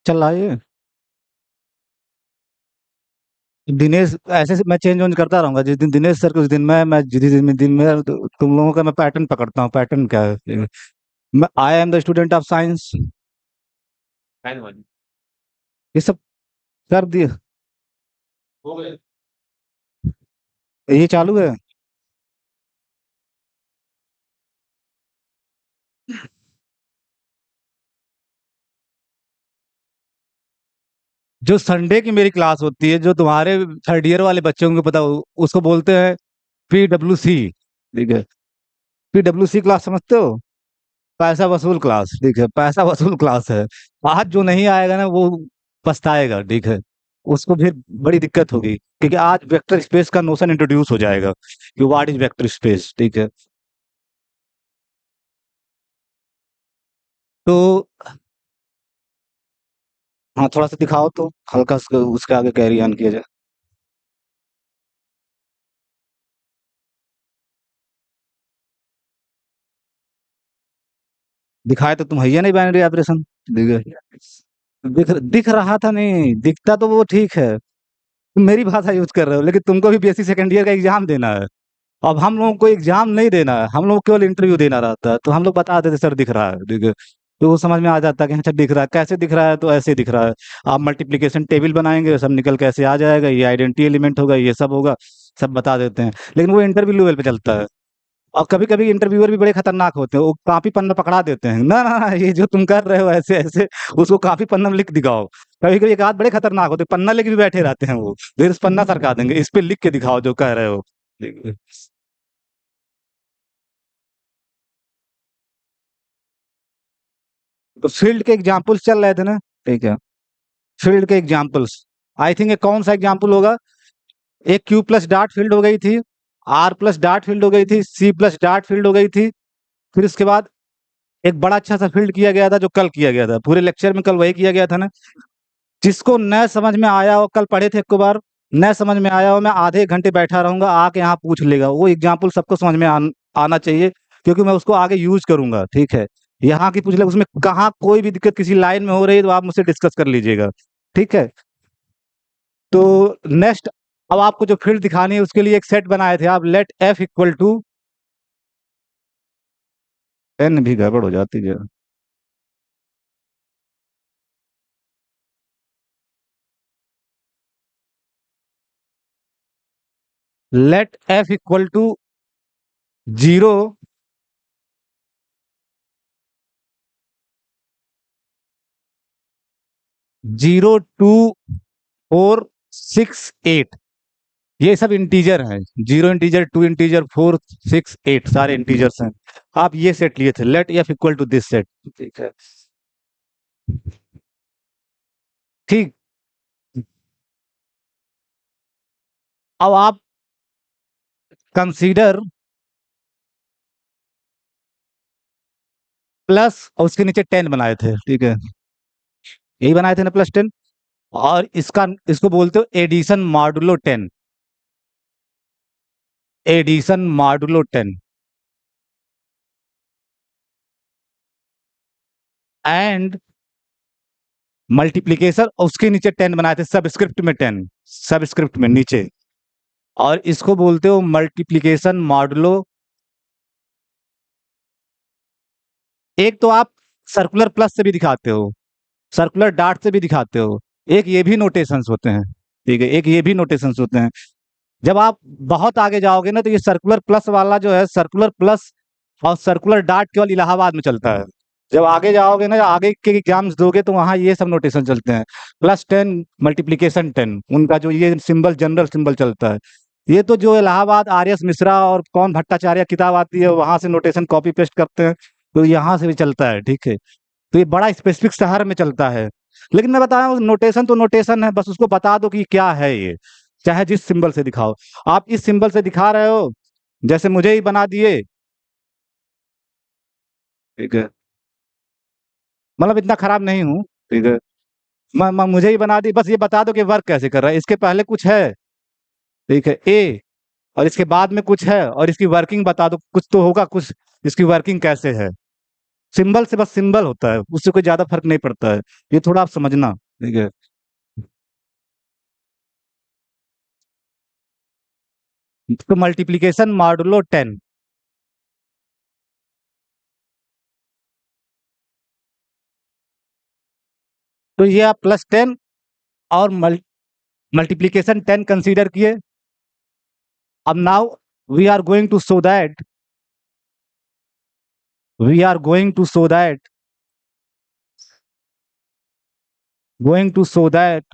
चल रहा है ये। दिनेश ऐसे से मैं चेंज वेंज करता रहूंगा, जिस दिन दिनेश सर, उस दिन मैं जिस दिन में तुम लोगों का मैं पैटर्न पकड़ता हूँ। पैटर्न क्या है मैं I am the student of science, ये सब कर दिए। ये चालू है। जो संडे की मेरी क्लास होती है, जो तुम्हारे थर्ड ईयर वाले बच्चों को पता उसको बोलते हैं PWC। ठीक है, PWC क्लास समझते हो? पैसा वसूल क्लास। ठीक है, पैसा वसूल क्लास है। आज जो नहीं आएगा ना, वो पछताएगा। ठीक है, उसको फिर बड़ी दिक्कत होगी, क्योंकि आज वेक्टर स्पेस का नोशन इंट्रोड्यूस हो जाएगा कि व्हाट इज वेक्टर स्पेस। ठीक है, तो हाँ, थोड़ा सा दिखाओ तो हल्का उसके आगे कैरी ऑन किया जाए। दिखाए तो तुम हैया नहीं बाइनरी ऑपरेशन। दिख दिख रहा था, नहीं दिखता तो वो ठीक है। तुम मेरी भाषा यूज कर रहे हो, लेकिन तुमको भी BSc सेकंड ईयर का एग्जाम देना है। अब हम लोगों को एग्जाम नहीं देना है, हम लोग केवल इंटरव्यू देना रहता है। तो हम लोग बता देते सर दिख रहा है। ठीक है, तो वो समझ में आ जाता है कि अच्छा दिख रहा है। कैसे दिख रहा है? तो ऐसे दिख रहा है। आप मल्टीप्लिकेशन टेबल बनाएंगे, सब निकल कैसे आ जाएगा, ये आइडेंटिटी एलिमेंट होगा, ये सब होगा, सब बता देते हैं। लेकिन वो इंटरव्यू लेवल पे चलता है। और कभी कभी इंटरव्यूअर भी बड़े खतरनाक होते हैं, वो कॉपी पन्ना पकड़ा देते हैं, ना ना ना, ये जो तुम कर रहे हो ऐसे ऐसे, उसको कॉपी पन्ना में लिख दिखाओ। कभी कभी एक आध बड़े खतरनाक होते हैं, पन्ना लेके भी बैठे रहते हैं वो। फिर इस पन्ना सरका देंगे, इस पे लिख के दिखाओ जो कह रहे हो। तो फील्ड के एग्जाम्पल्स चल रहे थे ना। ठीक है, फील्ड के एग्जाम्पल्स, आई थिंक ये कौन सा एग्जाम्पल होगा? एक क्यू प्लस डॉट फील्ड हो गई थी, आर प्लस डॉट फील्ड हो गई थी, सी प्लस डॉट फील्ड हो गई थी। फिर उसके बाद एक बड़ा अच्छा सा फील्ड किया गया था, जो कल किया गया था, पूरे लेक्चर में कल वही किया गया था ना। जिसको न समझ में आया हो, कल पढ़े थे एक बार, न समझ में आया हो, मैं आधे एक घंटे बैठा रहूंगा, आके यहाँ पूछ लेगा। वो एग्जाम्पल सबको समझ में आना चाहिए, क्योंकि मैं उसको आगे यूज करूंगा। ठीक है, यहाँ की पूछ ले, उसमें कहाँ कोई भी दिक्कत किसी लाइन में हो रही है तो आप मुझसे डिस्कस कर लीजिएगा। ठीक है, तो नेक्स्ट, अब आपको जो फील्ड दिखानी है उसके लिए एक सेट बनाए थे आप। Let F equal to N, भी गड़बड़ हो जाती है। लेट F इक्वल टू 0, 0 2 4 6 8, ये सब इंटीजर हैं। 0 इंटीजर, 2 इंटीजर, 4 6 8, सारे इंटीजर्स हैं। आप ये सेट लिए थे, let F equal to this set. ठीक है, ठीक। अब आप कंसीडर प्लस और उसके नीचे 10 बनाए थे। ठीक है, यही बनाए थे ना, +10। और इसको बोलते हो addition modulo 10। Addition modulo 10 and multiplication, और उसके नीचे 10 बनाए थे, सबस्क्रिप्ट में 10, सबस्क्रिप्ट में नीचे। और इसको बोलते हो मल्टीप्लीकेशन मॉडुलो। एक तो आप सर्कुलर प्लस से भी दिखाते हो, सर्कुलर डार्ट से भी दिखाते हो। एक ये भी नोटेशंस होते हैं। ठीक है, एक ये भी नोटेशंस होते हैं। जब आप बहुत आगे जाओगे ना, तो ये सर्कुलर प्लस वाला जो है, सर्कुलर प्लस और सर्कुलर डार्ट केवल इलाहाबाद में चलता है। जब आगे जाओगे ना, आगे के एग्जाम्स दोगे, तो वहाँ ये सब नोटेशन चलते हैं। +10, मल्टीप्लीकेशन 10, उनका जो ये सिंबल, जनरल सिंबल चलता है। ये तो जो इलाहाबाद RS मिश्रा और कौन भट्टाचार्य किताब आती है, वहां से नोटेशन कॉपी पेस्ट करते हैं, तो यहाँ से भी चलता है। ठीक है, तो ये बड़ा स्पेसिफिक शहर में चलता है। लेकिन मैं बता रहा हूँ, नोटेशन तो नोटेशन है, बस उसको बता दो कि क्या है ये, चाहे जिस सिंबल से दिखाओ। आप इस सिंबल से दिखा रहे हो, जैसे मुझे ही बना दिए। ठीक है, मतलब इतना खराब नहीं हूँ। ठीक है, मुझे ही बना दी, बस ये बता दो कि वर्क कैसे कर रहा है। इसके पहले कुछ है, ठीक है, ए, और इसके बाद में कुछ है, और इसकी वर्किंग बता दो, कुछ तो होगा कुछ, इसकी वर्किंग कैसे है। सिंबल से बस सिंबल होता है, उससे कोई ज्यादा फर्क नहीं पड़ता है। ये थोड़ा आप समझना, ठीक है। तो मल्टीप्लीकेशन मॉडुलो 10, तो ये आप +10 और मल्टीप्लीकेशन 10 कंसीडर किए। अब now we are going to show that, we are going to show that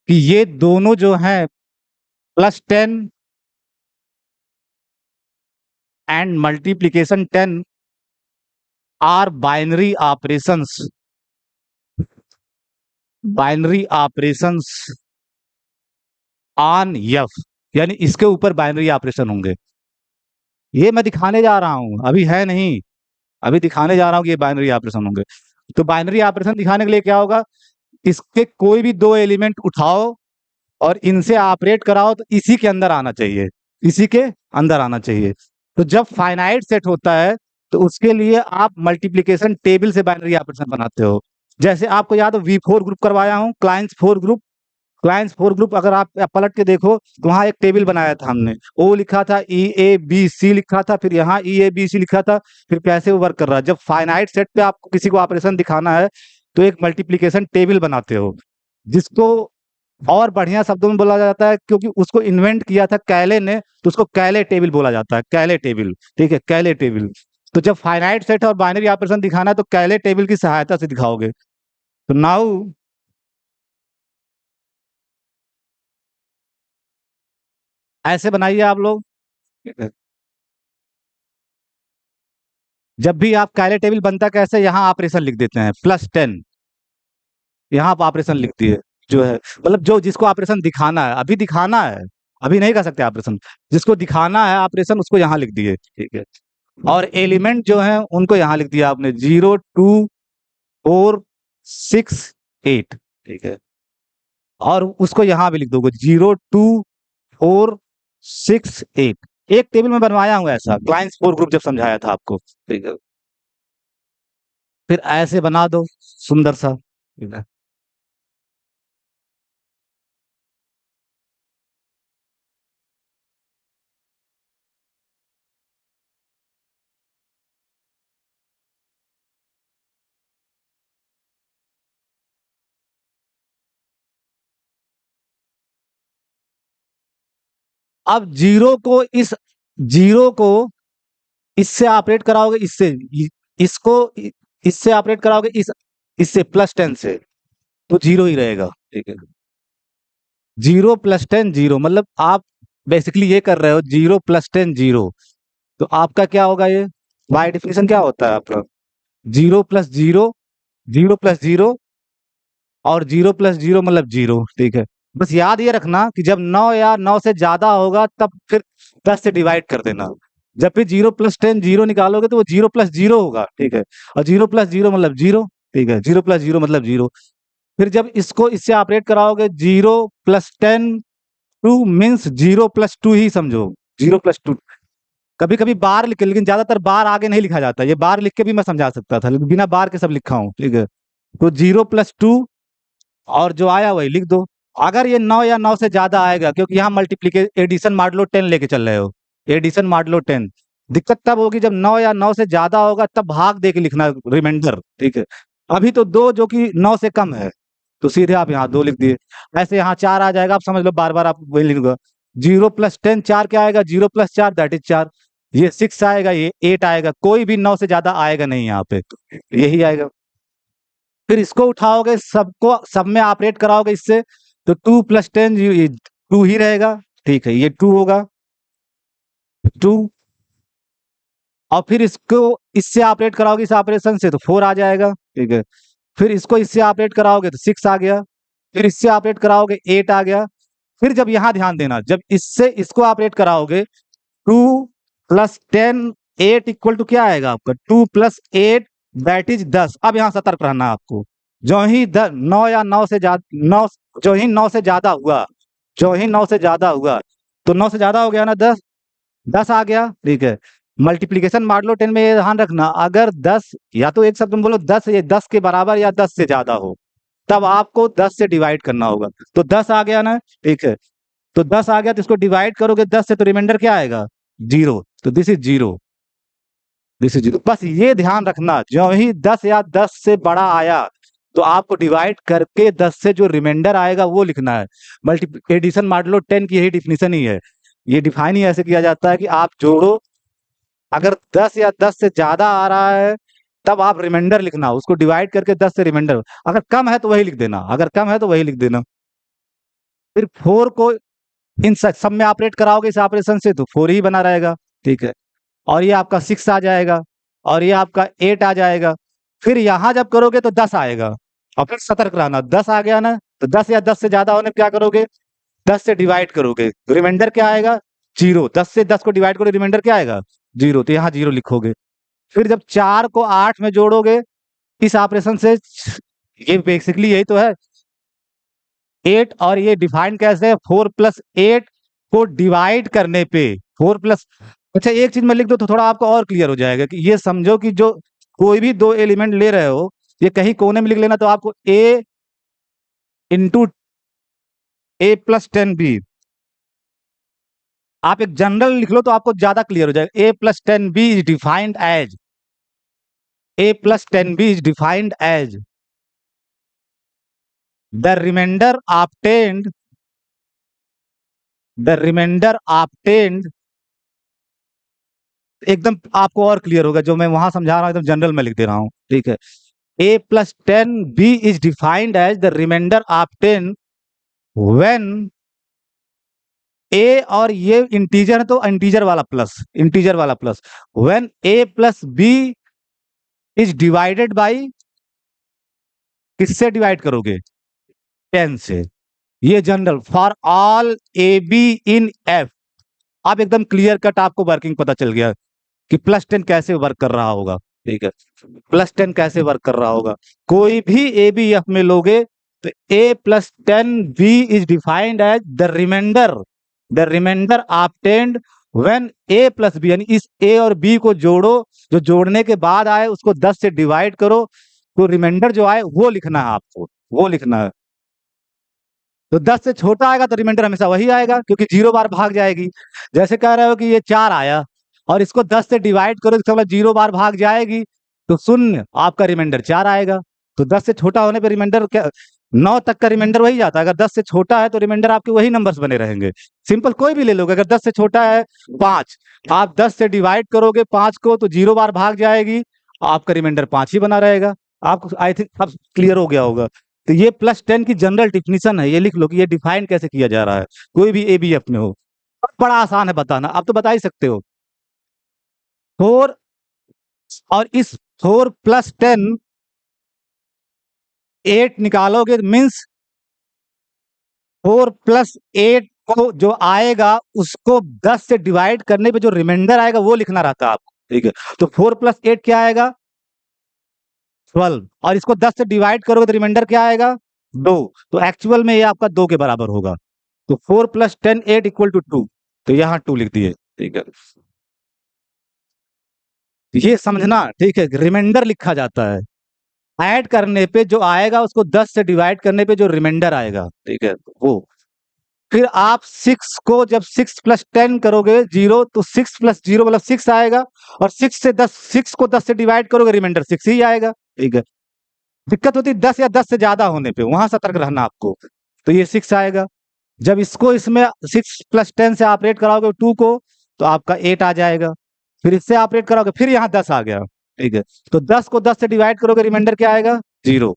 कि ये दोनों जो हैं +10 and multiplication 10 are binary operations on F, यानी इसके ऊपर बाइनरी ऑपरेशन होंगे। ये मैं दिखाने जा रहा हूं, अभी है नहीं, अभी दिखाने जा रहा हूं कि ये बाइनरी ऑपरेशन होंगे। तो बाइनरी ऑपरेशन दिखाने के लिए क्या होगा, इसके कोई भी दो एलिमेंट उठाओ और इनसे ऑपरेट कराओ तो इसी के अंदर आना चाहिए, इसी के अंदर आना चाहिए। तो जब फाइनाइट सेट होता है तो उसके लिए आप मल्टीप्लिकेशन टेबल से बाइनरी ऑपरेशन बनाते हो। जैसे आपको याद हो V4 ग्रुप करवाया हूं, क्लाइंट्स 4 ग्रुप अगर आप पलट के देखो तो वहां एक टेबल बनाया था हमने, ओ लिखा था, EABC लिखा था, फिर यहाँ EABC लिखा था, फिर कैसे वो वर्क कर रहा है। जब फाइनाइट सेट पे आपको किसी को ऑपरेशन दिखाना है तो एक मल्टीप्लिकेशन टेबल बनाते हो, जिसको और बढ़िया शब्दों में बोला जाता है, क्योंकि उसको इन्वेंट किया था कैले ने, तो उसको कैले टेबल बोला जाता है, कैले टेबल, ठीक है, कैले टेबल। तो जब फाइनाइट सेट और बाइनरी ऑपरेशन दिखाना है तो कैले टेबल की सहायता से दिखाओगे। तो नाउ ऐसे बनाइए आप लोग, जब भी आप कैले टेबल बनता कैसे, यहाँ ऑपरेशन लिख देते हैं +10, यहाँ आप ऑपरेशन लिख दिए, जो है मतलब जो जिसको ऑपरेशन दिखाना है, अभी दिखाना है, अभी नहीं कर सकते ऑपरेशन, जिसको दिखाना है ऑपरेशन उसको यहाँ लिख दिए, ठीक है। और एलिमेंट जो है उनको यहाँ लिख दिया आपने 0 2 4 6 8, ठीक है। और उसको यहाँ भी लिख दोगे 0 2 4 6 8। एक टेबल में बनवाया हूँ ऐसा, क्लाइंट्स 4 ग्रुप जब समझाया था आपको, ठीक है। फिर ऐसे बना दो सुंदर सा, ठीक है। अब जीरो को इससे ऑपरेट कराओगे, इसको इससे ऑपरेट कराओगे, इससे +10 से, तो 0 ही रहेगा, ठीक है। 0 + 10 0, मतलब आप बेसिकली ये कर रहे हो 0 + 10 0, तो आपका क्या होगा, ये बाय डेफिनेशन क्या होता है आपका, 0 + 0, 0 + 0 और 0 + 0 मतलब 0, ठीक है। बस याद ये रखना कि जब 9 या 9 से ज्यादा होगा तब फिर 10 से डिवाइड कर देना। जब फिर 0 + 10 0 निकालोगे तो वो 0 + 0 होगा, ठीक है। और 0 + 0 मतलब 0, ठीक है, 0 + 0 मतलब 0। फिर जब इसको इससे ऑपरेट कराओगे 0 + 10 2 मीन्स 0 + 2 ही समझो, 0 + 2। कभी कभी बार लिखे, लेकिन ज्यादातर बार आगे नहीं लिखा जाता, ये बार लिख के भी मैं समझा सकता था, लेकिन बिना बार के सब लिखा हूँ, ठीक है। तो 0 + 2 और जो आया वही लिख दो। अगर ये 9 या 9 से ज्यादा आएगा, क्योंकि यहाँ मल्टीप्लीके एडिशन मॉडुलो 10 लेके चल रहे हो, एडिशन मॉडुलो 10, दिक्कत तब होगी जब 9 या 9 से ज्यादा होगा, तब भाग दे के लिखना रिमाइंडर, ठीक है। अभी तो 2 जो कि 9 से कम है, तो सीधे आप यहाँ 2 लिख दिए। ऐसे यहाँ 4 आ जाएगा, आप समझ लो, बार बार आप वही लिखूंगा। 0 + 10 4 क्या आएगा, 0 + 4 दैट इज 4। ये 6 आएगा, ये 8 आएगा, कोई भी 9 से ज्यादा आएगा नहीं यहाँ पे, यही आएगा। फिर इसको उठाओगे, सबको सब में ऑपरेट कराओगे इससे, तो 2 + 10 2 ही रहेगा, ठीक है, ये 2 होगा, 2। और फिर इसको इससे ऑपरेट कराओगे इस ऑपरेशन से तो 4 आ जाएगा, ठीक है। फिर इसको इससे ऑपरेट कराओगे तो 6 आ गया, फिर इससे ऑपरेट कराओगे 8 आ गया। फिर जब यहां ध्यान देना, जब इससे इसको ऑपरेट कराओगे 2 + 10 8 इक्वल टू क्या आएगा आपका, 2 + 8 दैट इज 10। अब यहाँ सतर्क रहना है आपको, जो ही 9 या 9 से ज्यादा, 9 जो ही 9 से ज्यादा हुआ, जो ही 9 से ज्यादा हुआ, तो 9 से ज्यादा हो गया ना 10, 10 आ गया, ठीक है। मल्टीप्लीकेशन मॉडुलो 10 में ये ध्यान रखना, अगर 10 या तो एक शब्द में बोलो 10 ये 10 के बराबर या 10 से ज्यादा हो, तब आपको 10 से डिवाइड करना होगा। तो 10 आ गया ना, ठीक है, तो 10 आ गया तो इसको डिवाइड करोगे 10 से तो रिमाइंडर क्या आएगा, 0। तो दिस इज 0, दिस इज 0। बस ये ध्यान रखना, जो ही 10 या 10 से बड़ा आया तो आपको डिवाइड करके 10 से जो रिमाइंडर आएगा वो लिखना है। मल्टी एडिशन मॉडुलो 10 की यही डिफिनीशन ही है। ये डिफाइन ही ऐसे किया जाता है कि आप जोड़ो, अगर 10 या 10 से ज्यादा आ रहा है तब आप रिमाइंडर लिखना, उसको डिवाइड करके 10 से रिमाइंडर, अगर कम है तो वही लिख देना, अगर कम है तो वही लिख देना। फिर 4 को इन सब में ऑपरेट कराओगे इस ऑपरेशन से तो 4 ही बना रहेगा, ठीक है। और ये आपका 6 आ जाएगा, और ये आपका 8 आ जाएगा। फिर यहां जब करोगे तो 10 आएगा, और फिर सतर्क रहना, 10 आ गया ना, तो 10 या 10 से ज्यादा होने पे क्या करोगे, 10 से डिवाइड करोगे, रिमाइंडर क्या आएगा, 0। 10 से 10 को डिवाइड करो, रिमाइंडर क्या आएगा, 0। तो यहाँ 0 लिखोगे। फिर जब 4 को 8 में जोड़ोगे इस ऑपरेशन से, ये बेसिकली यही तो है, 8, और ये डिफाइन कैसे है, 4+8 को डिवाइड करने पे 4+, अच्छा एक चीज मैं लिख दो तो थोड़ा आपको और क्लियर हो जाएगा, कि ये समझो कि जो कोई भी दो एलिमेंट ले रहे हो, ये कहीं कोने में लिख लेना, तो आपको a+10b, आप एक जनरल लिख लो तो आपको ज्यादा क्लियर हो जाएगा। a+10b is defined as, a+10b is defined as the remainder obtained, the remainder obtained, एकदम आपको और क्लियर होगा, जो मैं वहां समझा रहा हूं एकदम जनरल में लिख दे रहा हूं, ठीक है। a+10b is defined as the remainder obtained when a, और ये इंटीजर है तो इंटीजर वाला प्लस, इंटीजर वाला plus, when a+b is divided by, किससे डिवाइड करोगे, 10 से। ये general for all A B in F. अब एकदम क्लियर कट आपको वर्किंग पता चल गया कि +10 कैसे वर्क कर रहा होगा, ठीक है। +10 कैसे वर्क कर रहा होगा, कोई भी ए बी एफ में लोगे तो a+10b is defined as the remainder obtained when a+b, यानी इस a और b को जोड़ो, जो जोड़ने के बाद आए उसको 10 से डिवाइड करो, तो रिमाइंडर जो आए वो लिखना है आपको, वो लिखना है। तो 10 से छोटा आएगा तो रिमाइंडर हमेशा वही आएगा, क्योंकि 0 बार भाग जाएगी। जैसे कह रहे हो कि ये 4 आया और इसको 10 से डिवाइड करो तो 0 बार भाग जाएगी, तो शून्य, आपका रिमाइंडर 4 आएगा। तो 10 से छोटा होने पर रिमाइंडर क्या, 9 तक का रिमाइंडर वही जाता है। अगर 10 से छोटा है तो रिमाइंडर आपके वही नंबर्स बने रहेंगे। सिंपल कोई भी ले लोगे, अगर 10 से छोटा है 5, आप 10 से डिवाइड करोगे 5 को तो 0 बार भाग जाएगी, आपका रिमाइंडर 5 ही बना रहेगा। आपको आई थिंक अब क्लियर हो गया होगा। तो ये +10 की जनरल डिफिनीशन है, ये लिख लो कि ये डिफाइन कैसे किया जा रहा है, कोई भी एबीएफ में हो। बड़ा आसान है बताना, आप तो बता ही सकते हो। 4, और इस 4+10 8 निकालोगे मीन्स 4+8 को जो आएगा उसको 10 से डिवाइड करने पे जो रिमाइंडर आएगा वो लिखना रहता है आपको, ठीक है। तो 4+8 क्या आएगा, 12, और इसको 10 से डिवाइड करोगे तो रिमाइंडर क्या आएगा, 2। तो एक्चुअल में ये आपका 2 के बराबर होगा। तो 4+10 8 इक्वल टू 2, तो यहाँ 2 लिख दिए, ठीक है। ये समझना, ठीक है, रिमाइंडर लिखा जाता है, ऐड करने पे जो आएगा उसको 10 से डिवाइड करने पे जो रिमाइंडर आएगा, ठीक है, वो। फिर आप 6 को जब 6+10 करोगे 0, तो 6+0 मतलब 6 आएगा, और 6 को 10 से डिवाइड करोगे रिमाइंडर 6 ही आएगा, ठीक है। दिक्कत होती है 10 या 10 से ज्यादा होने पे, वहां सतर्क रहना आपको। तो ये 6 आएगा, जब इसको इसमें 6+10 से ऑपरेट कराओगे 2 को, तो आपका 8 आ जाएगा। फिर इससे ऑपरेट कराओगे, फिर यहाँ 10 आ गया, ठीक है। तो 10 को 10 से डिवाइड करोगे रिमाइंडर क्या आएगा, 0।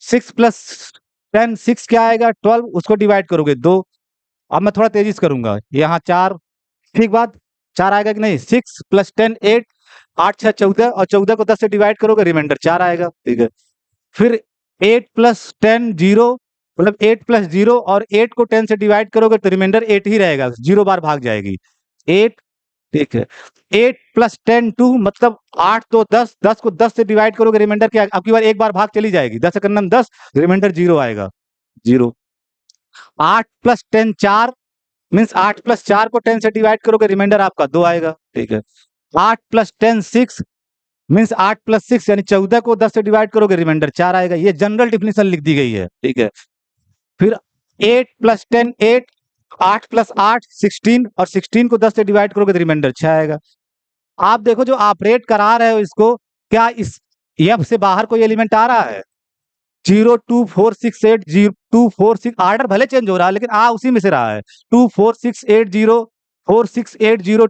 6+10 6 क्या आएगा, 12, उसको डिवाइड करोगे 2। अब मैं थोड़ा तेजी से करूंगा, यहाँ 4, ठीक बात, 4 आएगा कि नहीं, 6+10 8, 8 6 14, और 14 को 10 से डिवाइड करोगे रिमाइंडर 4 आएगा, ठीक है। फिर 8+10 0, मतलब 8+0, और 8 को 10 से डिवाइड करोगे तो रिमाइंडर 8 ही रहेगा, 0 बार भाग जाएगी, 8, ठीक है। 8+10 2, मतलब 8 तो 10, 10 को 10 से डिवाइड करोगे रिमाइंडर क्या, अब की बार एक बार भाग चली जाएगी, 10 सेकंड में 10, रिमाइंडर 0 आएगा, 0। 8+10 4, मीन्स 8+4 को 10 से डिवाइड करोगे रिमाइंडर आपका 2 आएगा, ठीक है। 8 प्लस 10 6 मीन्स 8 प्लस 6 यानी 14 को 10 से डिवाइड करोगे रिमाइंडर 4 आएगा। ये जनरल डिफिनेशन लिख दी गई है, ठीक है। फिर 8 प्लस 10 8, 8 प्लस 8 16 और 16 को 10 से डिवाइड करोगे तो रिमाइंडर 6 आएगा। आप देखो जो ऑपरेट करा रहे हो इसको, क्या इस एफ से बाहर कोई एलिमेंट आ रहा है? 0 2 4 6 8 0 2 4 6, आर्डर भले चेंज हो रहा है लेकिन आ उसी में से रहा है। 2 4 6 8 0 4 6 8 0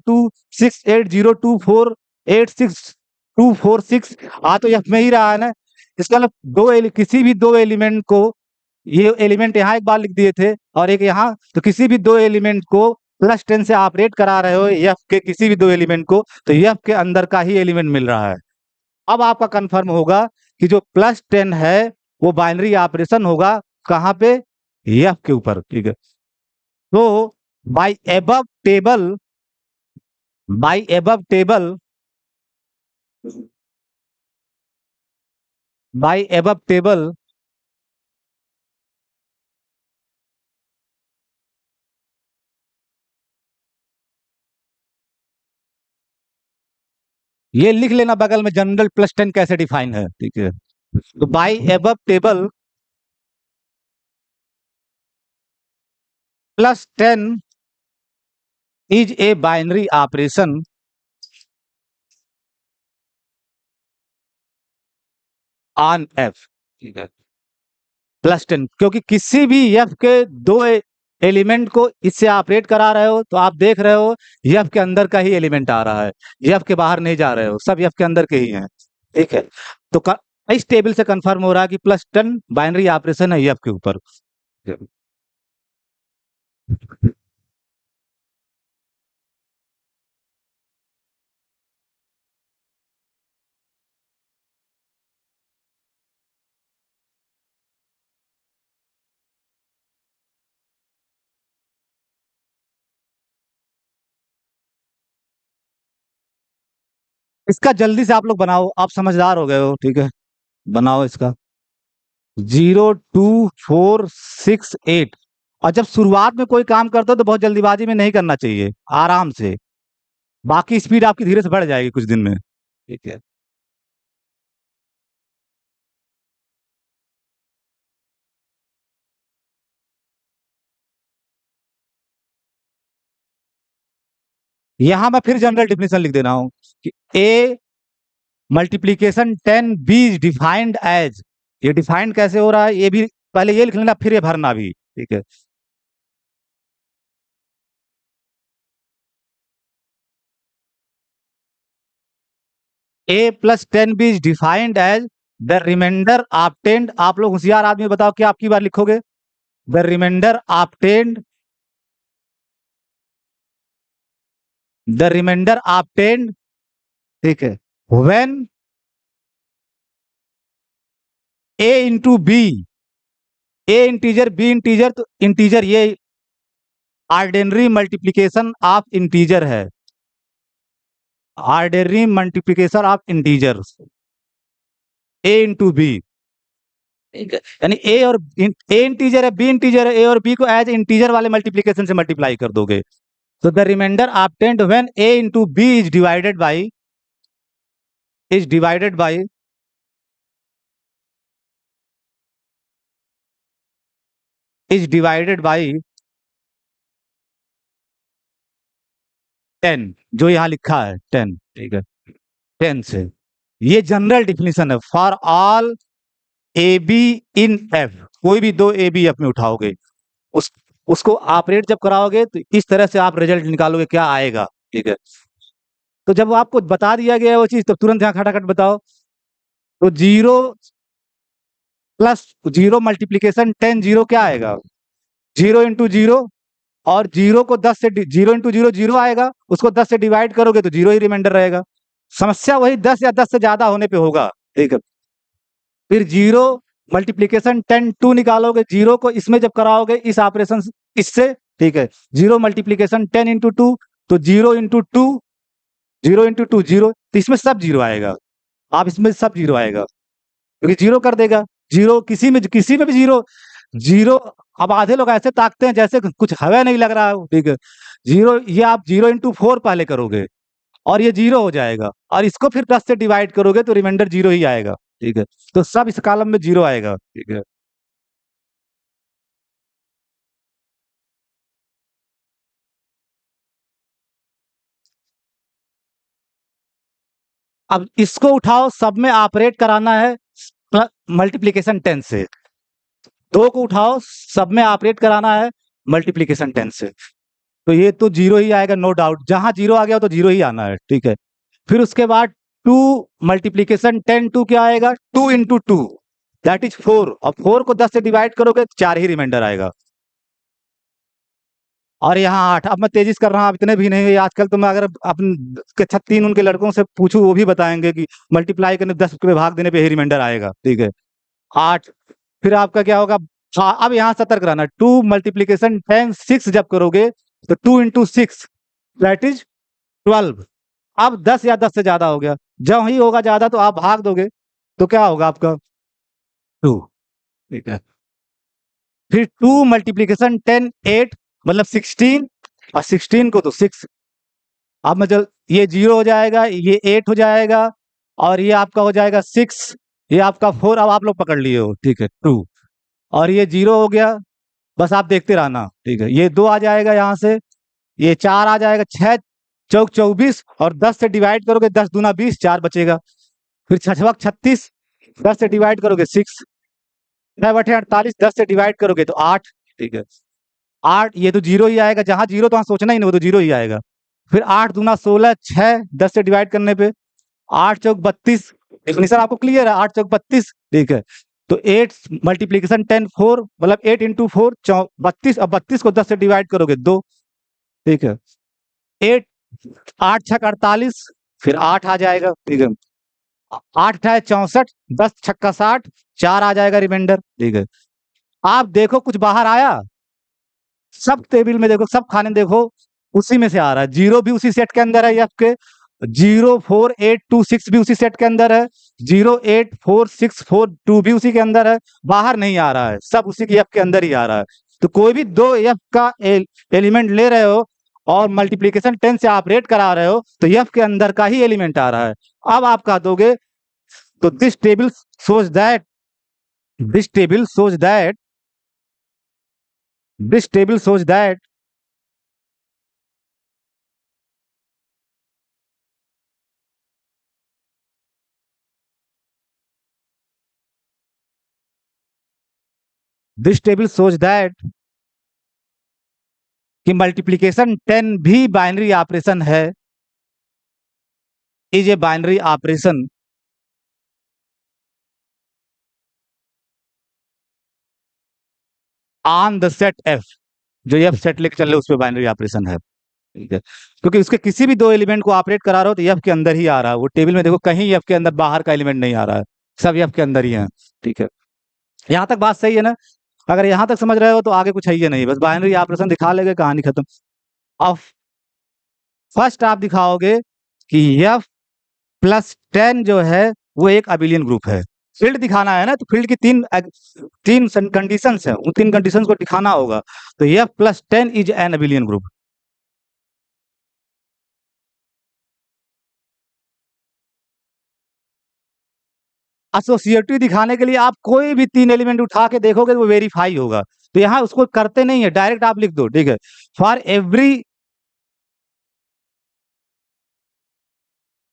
2 4 8 6 2 4 6 आ तो एफ में ही रहा है ना। इसका मतलब किसी भी दो एलिमेंट को, ये एलिमेंट यहाँ एक बार लिख दिए थे और एक यहाँ, तो किसी भी दो एलिमेंट को प्लस 10 से ऑपरेट करा रहे हो एफ के किसी भी दो एलिमेंट को, तो एफ के अंदर का ही एलिमेंट मिल रहा है। अब आपका कंफर्म होगा कि जो प्लस 10 है वो बाइनरी ऑपरेशन होगा कहाँ पे? एफ के ऊपर, ठीक है। तो by above table, by above table, by above table ये लिख लेना बगल में, जनरल प्लस 10 कैसे डिफाइन है, ठीक है। तो by above table plus 10 is a binary operation on F, ठीक है। प्लस 10 क्योंकि किसी भी एफ के दो एलिमेंट को इससे ऑपरेट करा रहे हो तो आप देख रहे हो एफ के अंदर का ही एलिमेंट आ रहा है, एफ के बाहर नहीं जा रहे हो, सब एफ के अंदर के ही हैं, ठीक है। तो इस टेबल से कंफर्म हो रहा है कि प्लस 10 बाइनरी ऑपरेशन है एफ के ऊपर। इसका जल्दी से आप लोग बनाओ, आप समझदार हो गए हो, ठीक है। बनाओ इसका 0 2 4 6 8। और जब शुरुआत में कोई काम करते हो तो बहुत जल्दीबाजी में नहीं करना चाहिए, आराम से, बाकी स्पीड आपकी धीरे से बढ़ जाएगी कुछ दिन में, ठीक है। यहां मैं फिर जनरल डिफिनेशन लिख दे रहा हूं कि a multiplication 10 b is defined as, ये डिफाइंड कैसे हो रहा है ये भी पहले ये लिख लेना, फिर ये भरना भी, ठीक है। A plus 10 b is defined as the remainder obtained, आप लोग होशियार आदमी बताओ क्या आपकी बार लिखोगे? The remainder obtained, the remainder obtained, ठीक है, when A into b, a integer b integer, तो इंटीजर ये ऑर्डिनरी मल्टीप्लिकेशन ऑफ इंटीजर है, ordinary multiplication of integer, a into b, ठीक है। यानी ए और ए इंटीजर है बी इंटीजर है, ए और बी को एज इंटीजर वाले मल्टीप्लिकेशन से मल्टीप्लाई कर दोगे। तो the remainder obtained when A into B is divided by, is divided by, is divided by 10, जो यहाँ लिखा है 10, ठीक है, 10 से। ये जनरल डिफिनेशन है for all A B in F, कोई भी दो ए बी एफ में उठाओगे उस उसको ऑपरेट जब कराओगे तो इस तरह से आप रिजल्ट निकालोगे क्या आएगा, ठीक है। तो जब आपको बता दिया गया है वो चीज तो तुरंत यहाँ खटाखट बताओ। तो 0 प्लस 0 मल्टीप्लीकेशन 10 0 क्या आएगा? 0 इंटू 0, और 0 को 10 से 0 इंटू 0 0 आएगा, उसको 10 से डिवाइड करोगे तो 0 ही रिमाइंडर रहेगा। समस्या वही 10 या 10 से ज्यादा होने पे होगा, ठीक है। फिर 0 मल्टीप्लीकेशन 10 2 निकालोगे, 0 को इसमें जब कराओगे इस ऑपरेशन इससे, ठीक है। 0 मल्टीप्लीकेशन 10 इंटू 2, तो 0 इंटू 2, 0 इंटू 2 0, तो इसमें सब 0 आएगा, आप इसमें सब 0 आएगा क्योंकि 0 कर देगा। 0 किसी में भी 0 0। अब आधे लोग ऐसे ताकते हैं जैसे कुछ हवा नहीं लग रहा है, ठीक है। 0 ये आप 0 इंटू 4 पहले करोगे, और ये 0 हो जाएगा, और इसको फिर 10 से डिवाइड करोगे तो रिमाइंडर 0 ही आएगा, ठीक है। तो सब इस कॉलम में 0 आएगा, ठीक है। अब इसको उठाओ, सब में ऑपरेट कराना है मल्टीप्लीकेशन 10 से। 2 को उठाओ, सब में ऑपरेट कराना है मल्टीप्लीकेशन 10 से। तो ये तो 0 ही आएगा, नो डाउट। जहां 0 आ गया तो 0 ही आना है, ठीक है। फिर उसके बाद 2 मल्टीप्लीकेशन 10 2 क्या आएगा, 2 इंटू 2 दैट इज 4, और 4 को 10 से डिवाइड करोगे तो 4 ही रिमाइंडर आएगा। और यहाँ 8। अब मैं तेजी से कर रहा हूँ, अब इतने भी नहीं। आजकल तो मैं अगर अपन कक्षा 3 उनके लड़कों से पूछूं, वो भी बताएंगे कि मल्टीप्लाई करने 10 के भाग देने पे ही रिमाइंडर आएगा, ठीक है। 8। फिर आपका क्या होगा, हाँ, अब यहाँ सतर्क रहना। 2 मल्टीप्लीकेशन 10 6 जब करोगे तो 2 इंटू 6 दैट इज 12। अब 10 या 10 से ज्यादा हो गया, जब ही होगा ज्यादा तो आप भाग दोगे, तो क्या होगा आपका 2, ठीक है। फिर 2 मल्टीप्लीकेशन 10 8 मतलब 16, और 16 को तो 6। अब मतलब ये 0 हो जाएगा, ये 8 हो जाएगा, और ये आपका हो जाएगा 6, ये आपका 4। अब आप लोग पकड़ लिए हो, ठीक है, 2, और ये 0 हो गया। बस आप देखते रहना, ठीक है। ये 2 आ जाएगा यहाँ से, ये 4 आ जाएगा, 6 चौक 24, और 10 से डिवाइड करोगे 10 दूना 20, 4 बचेगा। फिर 6 36, 10 से डिवाइड करोगे 6, 6 48, 10 से डिवाइड करोगे तो 8, ठीक है। 8, ये तो 0 ही आएगा, जहां 0 तो वहां सोचना ही नहीं, वो तो 0 ही आएगा। फिर 8 दूना 16, 6 10 से डिवाइड करने पे 8 चौक 32। डेफिनेशन आपको क्लियर है, 8 चौक 32, ठीक है। तो 8 मल्टीप्लीकेशन 10 4 मतलब 8 इंटू 4 32, अब 32 को 10 से डिवाइड करोगे 2, ठीक है। 8 8 छक 48, फिर 8 आ जाएगा, ठीक है। 8 अठाए 64, 10 छक्का 60, 4 आ जाएगा रिमाइंडर, ठीक है। आप देखो कुछ बाहर आया, सब टेबल में देखो, सब खाने में देखो, उसी में से आ रहा है। 0 भी उसी सेट के अंदर है एफ के, 04826 भी उसी सेट के अंदर है, 08464 भी उसी के अंदर है। बाहर नहीं आ रहा है, सब उसी की एफ के अंदर ही आ रहा है। तो कोई भी दो एफ का एलिमेंट ले रहे हो और मल्टीप्लीकेशन 10 से ऑपरेट करा रहे हो तो एफ के अंदर का ही एलिमेंट आ रहा है। अब आप कह दोगे तो this table shows that, this table shows that, this table shows that, this table shows that कि मल्टीप्लीकेशन 10 भी बाइनरी ऑपरेशन है, is a binary operation on the set F. जो एफ सेट लेके चल रहे उस पर बाइनरी ऑपरेशन है, ठीक है। क्योंकि उसके किसी भी दो एलिमेंट को ऑपरेट करा रहे हो तो एफ के अंदर ही आ रहा है। वो टेबल में देखो कहीं एफ के अंदर बाहर का एलिमेंट नहीं आ रहा है, सब एफ के अंदर ही है, ठीक है। यहाँ तक बात सही है ना? अगर यहाँ तक समझ रहे हो तो आगे कुछ है ही नहीं, बस बाइनरी ऑपरेशन दिखा लेंगे, कहानी खत्म। अब फर्स्ट आप दिखाओगे कि एफ प्लस 10 जो है वो एक अबिलियन ग्रुप है। फील्ड दिखाना है ना, तो फील्ड की तीन तीन कंडीशंस है, उन तीन कंडीशंस को दिखाना होगा। तो F plus 10 is an abelian group. Associative दिखाने के लिए आप कोई भी तीन एलिमेंट उठा के देखोगे तो वो वेरीफाई होगा। तो यहाँ उसको करते नहीं है, डायरेक्ट आप लिख दो, ठीक है। फॉर एवरी,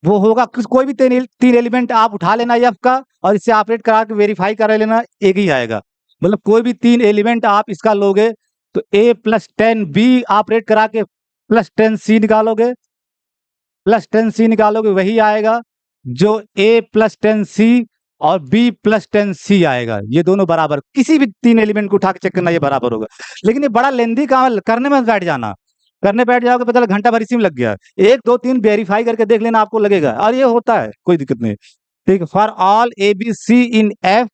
वो होगा कोई भी तीन एलिमेंट आप उठा लेना एफ का, और इससे ऑपरेट करा के वेरीफाई करा लेना, एक ही आएगा। मतलब कोई भी तीन एलिमेंट आप इसका लोगे तो ए प्लस 10 बी ऑपरेट करा के प्लस 10 सी निकालोगे, प्लस 10 सी निकालोगे, वही आएगा जो ए प्लस 10 सी और बी प्लस 10 सी आएगा। ये दोनों बराबर, किसी भी तीन एलिमेंट को उठा के चेक करना, ये बराबर होगा। लेकिन ये बड़ा लेंदी काम है, करने में बैठ जाना, करने बैठ जाओगे पता लगा घंटा भर इसी में लग गया। 1 2 3 वेरीफाई करके देख लेना, आपको लगेगा, और ये होता है, कोई दिक्कत नहीं। ठीक है। For all A B C in F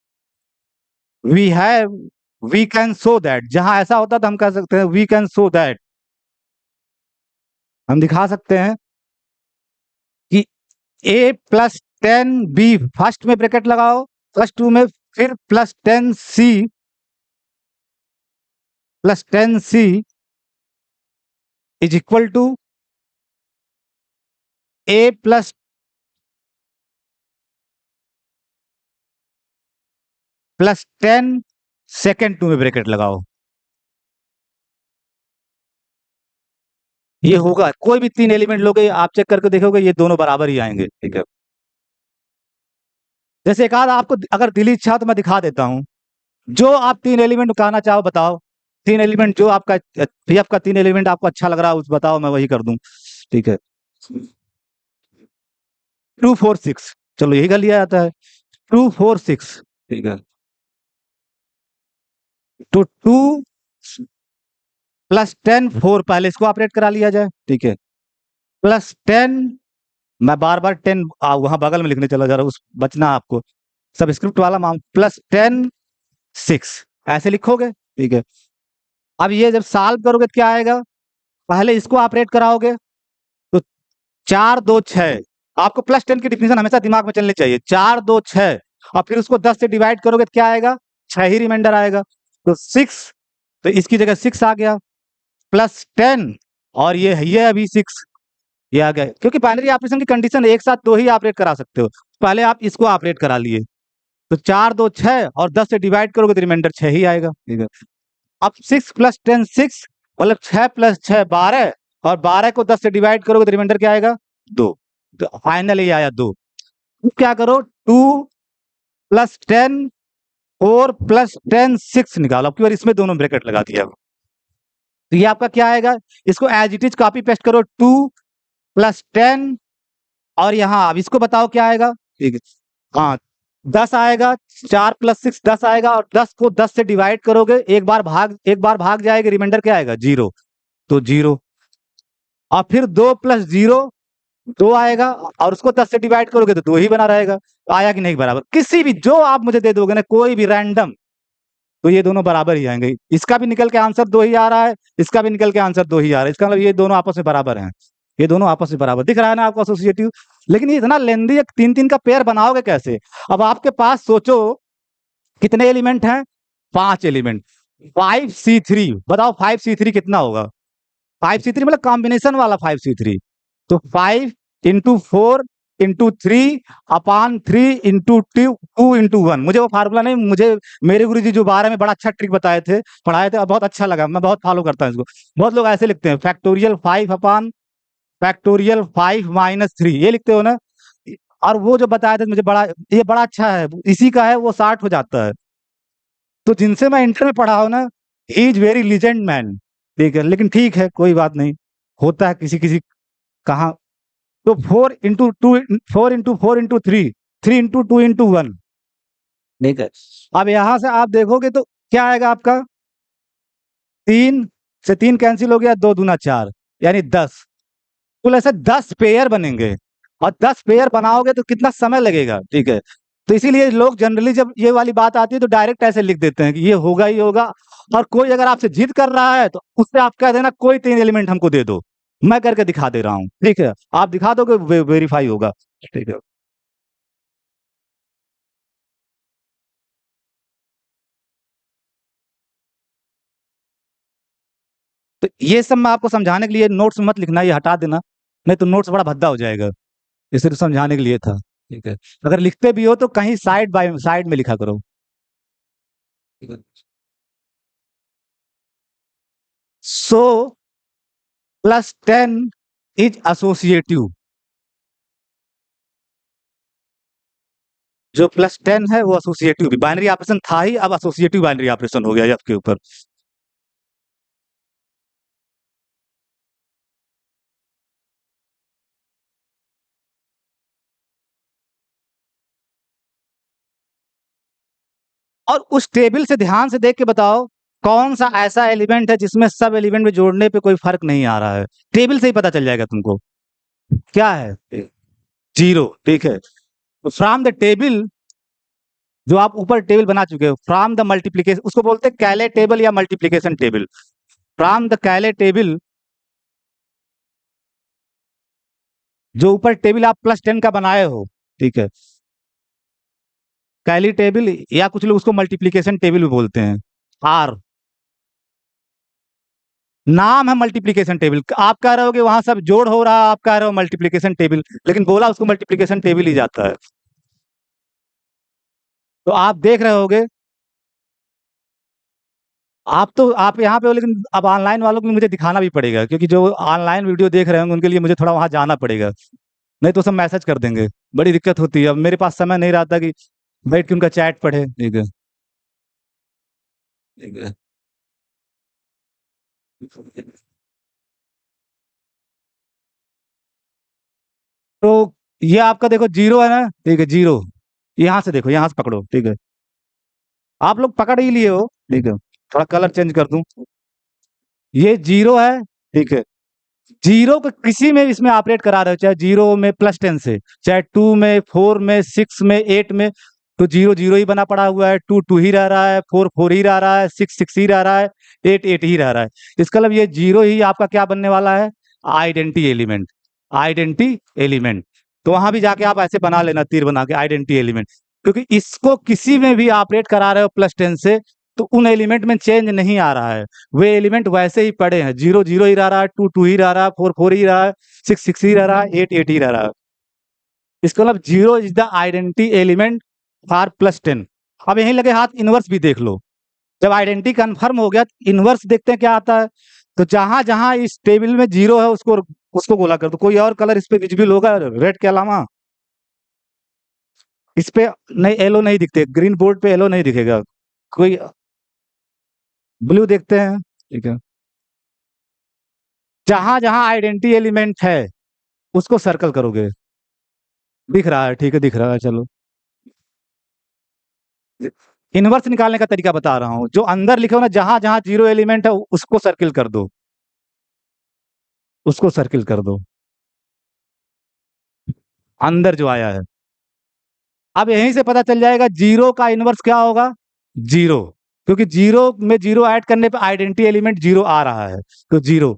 we have, we can show that, जहां ऐसा होता तो हम कह सकते हैं वी कैन शो दैट, हम दिखा सकते हैं कि ए प्लस 10 बी, फर्स्ट में ब्रैकेट लगाओ, फर्स्ट टू में, फिर plus 10 C, plus 10 C is equal to A plus 10 second 2 में ब्रैकेट लगाओ। ये होगा, कोई भी 3 एलिमेंट लोगे आप चेक करके देखोगे ये दोनों बराबर ही आएंगे, ठीक है। जैसे एक आध आपको अगर दिली इच्छा हो तो मैं दिखा देता हूं। जो आप 3 एलिमेंट उठाना चाहो बताओ। 3 एलिमेंट जो आपका पीएफ का 3 एलिमेंट आपको अच्छा लग रहा है उस बताओ, मैं वही कर दूं, ठीक है। 2 4 6, चलो यही कर लिया जाता है। 2 4 6, ठीक है। तो 2 + 10 4, पहले इसको ऑपरेट करा लिया जाए, ठीक है। +10, मैं बार बार 10 वहां बगल में लिखने चला जा रहा हूँ, उस बचना आपको सब स्क्रिप्ट वाला माम +10 6 ऐसे लिखोगे, ठीक है। अब ये जब सॉल्व करोगे तो क्या आएगा, पहले इसको ऑपरेट कराओगे तो 4 2 6, आपको +10 की डिफिनेशन हमेशा दिमाग में चलनी चाहिए। 4 2 6 और फिर उसको 10 से डिवाइड करोगे तो क्या आएगा, 6 ही रिमाइंडर आएगा। तो 6, तो इसकी जगह 6 आ गया, +10 और ये अभी 6, ये आ गया। क्योंकि बाइनरी ऑपरेशन की कंडीशन एक साथ 2 ही ऑपरेट करा सकते हो, पहले आप इसको ऑपरेट करा लिए। तो 4 2 6 और 10 से डिवाइड करोगे तो रिमाइंडर 6 ही आएगा, ठीक है। अब 6 + 10 6, मतलब 6 + 6 12, और 12 को 10 से डिवाइड करोगे तो रिमाइंडर क्या आएगा, 2। तो फाइनल ये आया 2। क्या करो, 2 + 10 4 + 10 6 निकालो। अब की बार इसमें दोनों ब्रैकेट लगा दिया। तो ये आपका क्या आएगा, इसको as it is copy paste करो, 2 + 10 और यहाँ अब इसको बताओ क्या आएगा, ठीक है। हाँ 10 आएगा, 4 + 6 10 आएगा, और 10 को 10 से डिवाइड करोगे, एक बार भाग जाएगा, रिमाइंडर क्या आएगा, 0। तो 0, और फिर 2 + 0 2 आएगा, और उसको 10 से डिवाइड करोगे तो 2 ही बना रहेगा। आया कि नहीं बराबर, किसी भी जो आप मुझे दे दोगे ना, कोई भी रैंडम, तो ये दोनों बराबर ही आएंगे। इसका भी निकल के आंसर 2 ही आ रहा है, इसका भी निकल के आंसर 2 ही आ रहा है, इसका मतलब ये दोनों आपस में बराबर हैं। ये दोनों आपस में बराबर दिख रहा है ना आपको एसोसिएटिव। लेकिन ये इतना लेंदी, एक 3 3 का पेयर बनाओगे कैसे। अब आपके पास सोचो कितने एलिमेंट हैं, 5 एलिमेंट, 5C3, बताओ 5C3 कितना होगा। 5C3 मतलब कॉम्बिनेशन वाला 5C3, तो 5 × 4 × 3/2 मुझे वो फार्मूला नहीं, मुझे मेरे गुरुजी जो 12 में बड़ा अच्छा ट्रिक बताए थे, पढ़ाए थे, और बहुत अच्छा लगा, मैं बहुत फॉलो करता हूँ इसको। बहुत लोग ऐसे लिखते हैं, फैक्टोरियल 5 ये लिखते हो ना। और वो जो बताया था मुझे बड़ा, ये बड़ा अच्छा है, इसी का है, वो 60 हो जाता है। तो जिनसे मैं इंटर में पढ़ा हूं ना, he is very legend man, ठीक है। लेकिन ठीक है, कोई बात नहीं, होता है किसी किसी कहाँ। तो 4 × 2 3 × 2 × 1, ठीक है। अब यहां से आप देखोगे तो क्या आएगा आपका, 3 से 3 कैंसिल हो गया, 2 दूना 4, यानी 10। कुल ऐसे 10 पेयर बनेंगे, और 10 पेयर बनाओगे तो कितना समय लगेगा, ठीक है। तो इसीलिए लोग जनरली जब ये वाली बात आती है तो डायरेक्ट ऐसे लिख देते हैं कि ये होगा ही होगा। और कोई अगर आपसे जिद कर रहा है तो उससे आप कह देना कोई 3 एलिमेंट हमको दे दो, मैं करके दिखा दे रहा हूँ, ठीक है। आप दिखा दोगे, वेरीफाई होगा, ठीक है। तो ये सब मैं आपको समझाने के लिए, नोट्स में मत लिखना, ये हटा देना, नहीं तो नोट्स बड़ा भद्दा हो जाएगा। ये सिर्फ समझाने के लिए था, ठीक है। अगर लिखते भी हो तो कहीं साइड बाय साइड में लिखा करो, ठीक है। सो +10 इज एसोसिएटिव। जो +10 है वो एसोसिएटिव भी, बाइनरी ऑपरेशन था ही, अब एसोसिएटिव बाइनरी ऑपरेशन हो गया आपके ऊपर। और उस टेबल से ध्यान से देख के बताओ कौन सा ऐसा एलिमेंट है जिसमें सब एलिमेंट में जोड़ने पे कोई फर्क नहीं आ रहा है। टेबल से ही पता चल जाएगा तुमको क्या है, 0, ठीक है। फ्रॉम द टेबल, जो आप ऊपर टेबल बना चुके हो, फ्रॉम द मल्टीप्लीकेशन, उसको बोलते हैं कैले टेबल या मल्टीप्लीकेशन टेबल। फ्रॉम द कैले टेबल, जो ऊपर टेबल आप +10 का बनाए हो, ठीक है, कैली टेबल, या कुछ लोग उसको मल्टीप्लीकेशन टेबल भी बोलते हैं, आर। नाम है मल्टीप्लिकेशन टेबल। आप कह रहे हो कि वहां सब जोड़ हो रहा है, आप कह रहे हो मल्टीप्लिकेशन टेबल, लेकिन बोला उसको मल्टीप्लिकेशन टेबल ही जाता है। तो आप देख रहे होगे, आप यहाँ पे हो, लेकिन अब ऑनलाइन वालों को भी मुझे दिखाना भी पड़ेगा, क्योंकि जो ऑनलाइन वीडियो देख रहे होंगे उनके लिए मुझे थोड़ा वहां जाना पड़ेगा, नहीं तो सब मैसेज कर देंगे। बड़ी दिक्कत होती है, अब मेरे पास समय नहीं रहता कि बैठ के उनका चैट पढ़े। ठीक है, ठीक है। तो ये आपका देखो जीरो है ना, ठीक है, जीरो। यहाँ से देखो, यहाँ से पकड़ो, ठीक है। आप लोग पकड़ ही लिए हो, ठीक है। थोड़ा कलर चेंज कर दूं, ये जीरो है, ठीक है। जीरो को किसी में इसमें ऑपरेट करा रहे हो, चाहे जीरो में +10 से, चाहे 2 में, 4 में, 6 में, 8 में, तो जीरो जीरो ही बना पड़ा हुआ है। 2 2 ही रह रहा है, 4 4 ही रह रहा है, 6 6 ही रह रहा है, 8 8 ही रह रहा है। इसका मतलब ये जीरो ही आपका क्या बनने वाला है? Identity element. Identity element. तो वहां भी जाके आप ऐसे बना लेना, तीर बना के, आइडेंटिटी एलिमेंट। क्योंकि इसको किसी में भी ऑपरेट करा रहे हो +10 से, तो उन एलिमेंट में चेंज नहीं आ रहा है। वे एलिमेंट वैसे ही पड़े हैं, जीरो जीरो ही रह रहा है, 2 2 ही रह रहा है, 4 4 ही रहा है, 6 6 ही रह रहा है, 8 8 ही रह रहा है। इसका मतलब zero is the identity element for +10। अब यहीं लगे हाथ, इनवर्स भी देख लो। जब आइडेंटिटी कंफर्म हो गया, तो इनवर्स देखते हैं क्या आता है। तो जहां जहां इस टेबल में जीरो है, उसको उसको गोला कर दो। कोई और कलर इस पे विजिबल होगा रेड के अलावा? इस पे नहीं, येलो नहीं दिखते, ग्रीन बोर्ड पे येलो नहीं दिखेगा। कोई ब्लू देखते हैं, ठीक है। जहां जहां आइडेंटिटी एलिमेंट है, उसको सर्कल करोगे। दिख रहा है, ठीक है, दिख रहा है, चलो। इनवर्स निकालने का तरीका बता रहा हूं। जो अंदर लिखे हो ना, जहां जहां जीरो एलिमेंट है, उसको सर्किल कर दो, उसको सर्किल कर दो, अंदर जो आया है। अब यहीं से पता चल जाएगा जीरो का इनवर्स क्या होगा, जीरो। क्योंकि जीरो में जीरो ऐड करने पे आइडेंटिटी एलिमेंट जीरो आ रहा है, तो जीरो।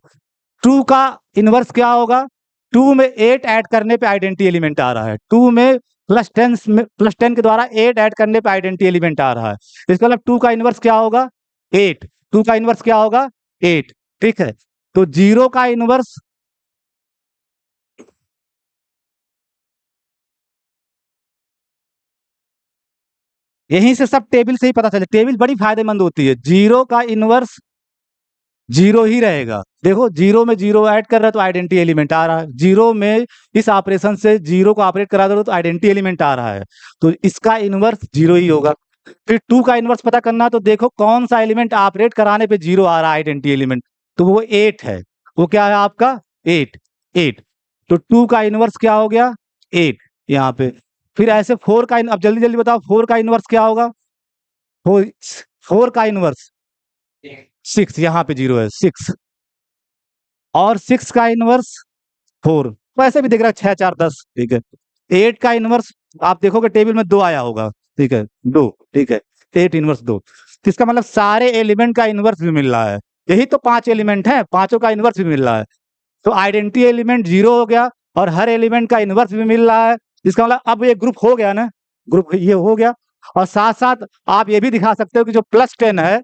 टू का इनवर्स क्या होगा? 2 में 8 ऐड करने पे आइडेंटिटी एलिमेंट आ रहा है। 2 में +10 के द्वारा 8 ऐड करने पे आइडेंटिटी एलिमेंट आ रहा है। इसका मतलब 2 का इनवर्स क्या होगा? 8। 2 का इनवर्स क्या होगा? 8। ठीक है। तो जीरो का इनवर्स, यहीं से सब टेबल से ही पता चले। टेबल बड़ी फायदेमंद होती है। जीरो का इनवर्स जीरो ही रहेगा। देखो, जीरो में जीरो ऐड कर रहा है तो आइडेंटिटी एलिमेंट आ रहा है। जीरो में इस ऑपरेशन से जीरो को ऑपरेट करा दो तो आइडेंटिटी एलिमेंट आ रहा है, तो इसका इनवर्स जीरो ही होगा। फिर 2 का इनवर्स पता करना, तो देखो कौन सा एलिमेंट ऑपरेट कराने पे जीरो आ रहा है, आइडेंटिटी एलिमेंट। तो वो 8 है। वो क्या है आपका? 8। 8। तो 2 का इनवर्स क्या हो गया? 8 यहाँ पे। फिर ऐसे 4 का अब जल्दी जल्दी बताओ, 4 का इनवर्स क्या होगा? 4। 4 का इनवर्स 6, यहाँ पे जीरो है, 6। और 6 का इनवर्स 4। वैसे भी दिख रहा है 6 4 10, ठीक है। 8 का इनवर्स आप देखोगे टेबल में 2 आया होगा, ठीक है, 2, ठीक है। 8 इनवर्स 2। तो इसका मतलब सारे एलिमेंट का इनवर्स भी मिल रहा है। यही तो 5 एलिमेंट है, पांचों का इनवर्स भी मिल रहा है। तो आइडेंटिटी एलिमेंट जीरो हो गया, और हर एलिमेंट का इनवर्स भी मिल रहा है। इसका मतलब अब ये ग्रुप हो गया ना, ग्रुप ये हो गया। और साथ साथ आप ये भी दिखा सकते हो कि जो +10 है,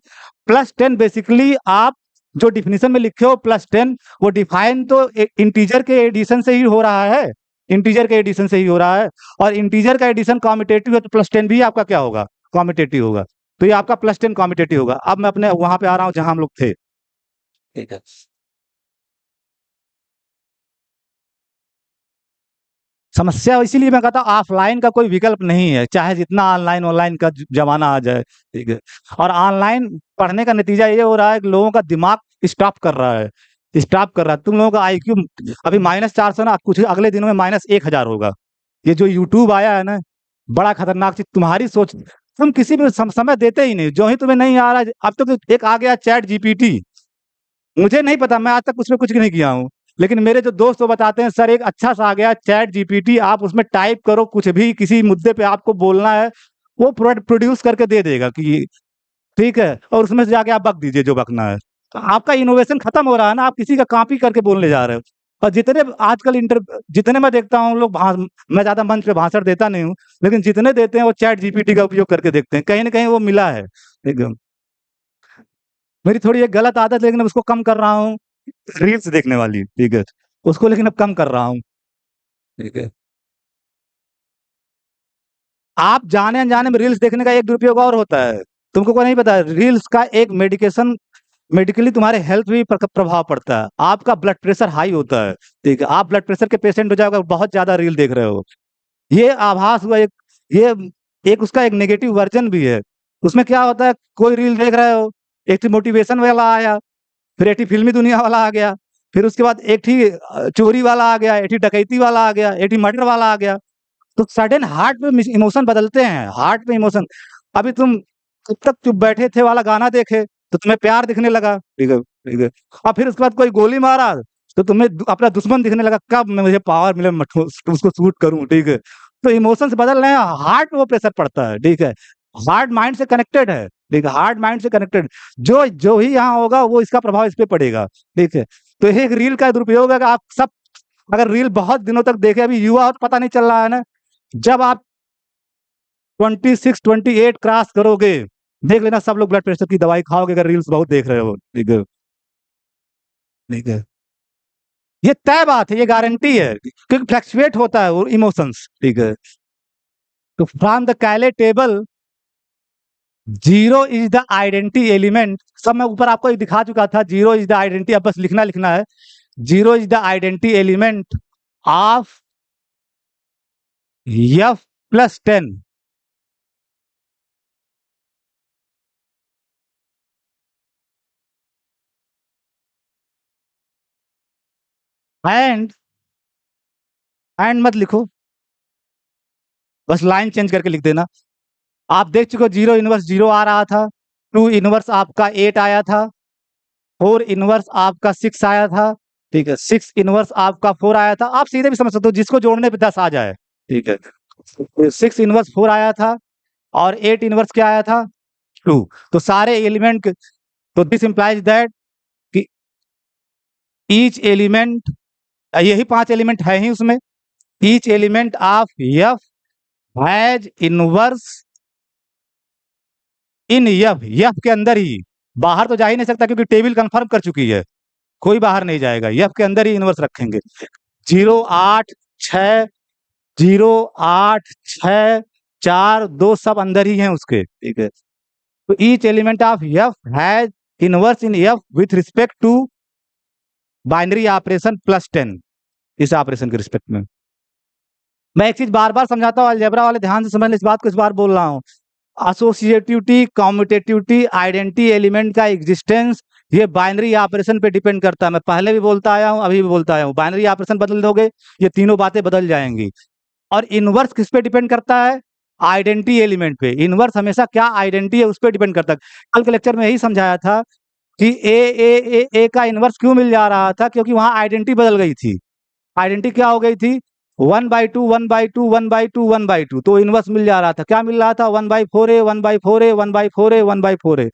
+10 बेसिकली आप जो डिफिनीशन में लिखे हो +10, वो डिफाइन तो इंटीजर के एडिशन से ही हो रहा है। इंटीजर के एडिशन से ही हो रहा है, और इंटीजर का एडिशन कॉम्यूटेटिव है, तो +10 भी आपका क्या होगा? कॉम्यूटेटिव होगा। तो ये आपका +10 कॉम्यूटेटिव होगा। अब मैं अपने वहां पे आ रहा हूँ जहां हम लोग थे, ठीक है। समस्या इसीलिए मैं कहता हूँ, ऑफलाइन का कोई विकल्प नहीं है, चाहे जितना ऑनलाइन ऑनलाइन का जमाना आ जाए, ठीक है। और ऑनलाइन पढ़ने का नतीजा ये हो रहा है कि लोगों का दिमाग स्टॉप कर रहा है, स्टॉप कर रहा है। तुम लोगों का IQ अभी -400 ना, कुछ अगले दिनों में -1000 होगा। ये जो यूट्यूब आया है ना, बड़ा खतरनाक चीज। तुम्हारी सोच, तुम किसी भी समय देते ही नहीं। जो ही तुम्हें नहीं आ रहा है, अब तो एक आ गया ChatGPT। मुझे नहीं पता, मैं आज तक उसमें कुछ नहीं किया हूँ, लेकिन मेरे जो दोस्त वो बताते हैं, सर एक अच्छा सा आ गया ChatGPT, आप उसमें टाइप करो कुछ भी, किसी मुद्दे पे आपको बोलना है, वो प्रोड्यूस करके दे देगा कि ठीक है, और उसमें से जाके आप बक दीजिए जो बकना है। तो आपका इनोवेशन खत्म हो रहा है ना, आप किसी का कॉपी करके बोलने जा रहे हो। और जितने आजकल जितने मैं देखता हूँ लोग मैं ज्यादा मंच पे भाषण देता नहीं हूँ, लेकिन जितने देते हैं वो ChatGPT का उपयोग करके देखते हैं, कहीं ना कहीं वो मिला है एकदम। मेरी थोड़ी एक गलत आदत, लेकिन अब उसको कम कर रहा हूँ, रील्स देखने वाली, ठीक है? उसको लेकिन अब कम कर रहा हूँ, ठीक है? आप जाने-अनजाने में रील्स देखने का एक दुरुपयोग और होता है, तुमको को नहीं पता है, रील्स का एक मेडिकली तुम्हारे हेल्थ पे भी प्रभाव पड़ता है, आपका ब्लड प्रेशर हाई होता है, ठीक है? आप ब्लड प्रेशर के पेशेंट हो जाओगे, अगर बहुत ज़्यादा रील देख रहे हो। ये आभास हुआ एक, ये एक उसका एक नेगेटिव वर्ज़न भी है। उसमें क्या होता है, कोई रील देख रहे हो, एक ठे मोटिवेशन वाला आया, फिर एक ठे फ़िल्मी दुनिया वाला आ गया, फिर उसके बाद एक ठे चोरी वाला आ गया, एक ठे डकैती वाला आ गया, एक ठे मर्डर वाला आ गया। तो सडन हार्ट में इमोशन बदलते हैं, हार्ट में इमोशन। अभी तुम कब तक चुप बैठे थे वाला गाना देखे, तो तुम्हें प्यार दिखने लगा, ठीक है, ठीक है। और फिर उसके बाद कोई गोली मारा, तो तुम्हें अपना दुश्मन दिखने लगा, कब मुझे पावर मिले मैं उसको शूट करूँ, ठीक है। तो इमोशंस बदल रहे हैं, हार्ट में वो प्रेशर पड़ता है, ठीक है। हार्ट माइंड से कनेक्टेड है, ठीक है, हार्ट माइंड से कनेक्टेड। जो जो ही यहाँ होगा वो इसका प्रभाव इस पे पड़ेगा, ठीक है। तो ये एक रील का दुरुपयोग है कि आप सब अगर रील बहुत दिनों तक देखे, अभी युवा हो तो पता नहीं चल रहा है ना, जब आप 26-28 क्रॉस करोगे, देख लेना सब लोग ब्लड प्रेशर की दवाई खाओगे, अगर रील्स बहुत देख रहे हो, ठीक है, ठीक है। ये तय बात है, ये गारंटी है, क्योंकि फ्लक्चुएट होता है वो इमोशंस, ठीक है। तो फ्रॉम द कैले table, zero is the identity element, सब मैं ऊपर आपको दिखा चुका था, जीरो इज द आइडेंटिटी, अब बस लिखना है, zero is the identity element of F plus 10 and मत लिखो, बस लाइन चेंज करके लिख देना। आप देख चुके हो, जीरो इनवर्स जीरो आ रहा था, 2 इनवर्स आपका 8 आया था, 4 इनवर्स आपका 6 आया था, ठीक है, 6 इनवर्स आपका 4 आया था। आप सीधे भी समझ सकते हो, जिसको जोड़ने पे 10 आ जाए, ठीक है। 6 इनवर्स 4 आया था और 8 इनवर्स क्या आया था, 2। तो सारे एलिमेंट, तो दिस इंप्लाइज दैट कि ईच एलिमेंट, यही 5 एलिमेंट है ही उसमें, each element of F has inverse in F, F के अंदर ही, बाहर तो जा ही नहीं सकता क्योंकि टेबल कंफर्म कर चुकी है, कोई बाहर नहीं जाएगा, एफ के अंदर ही इनवर्स रखेंगे। 0 8 6 0 8 6 4 2 सब अंदर ही हैं उसके, ठीक है। तो each element of F has inverse in F with respect to binary operation plus 10, इस ऑपरेशन के रिस्पेक्ट में। मैं एक चीज बार बार समझाता हूँ, अलजेब्रा वाले ध्यान से समझ लें, इस बात को इस बार बोल रहा हूँ, एसोसिएटिविटी, कम्यूटेटिविटी, आइडेंटिटी एलिमेंट का एग्जिस्टेंस, ये बाइनरी ऑपरेशन पे डिपेंड करता है। मैं पहले भी बोलता आया हूँ, अभी भी बोलता आया हूँ, बाइनरी ऑपरेशन बदल दोगे, ये तीनों बातें बदल जाएंगी। और इनवर्स किस पे डिपेंड करता है, आइडेंटिटी एलिमेंट पे। इनवर्स हमेशा क्या आइडेंटिटी है उस पर डिपेंड करता है। कल के लेक्चर में यही समझाया था कि ए का इनवर्स क्यों मिल जा रहा था, क्योंकि वहां आइडेंटिटी बदल गई थी। आइडेंटिटी क्या हो गई थी, 1/2 1/2 1/2 1/2, तो इनवर्स मिल जा रहा था। क्या मिल रहा था, 1/4a 1/4a 1/4a 1/4a।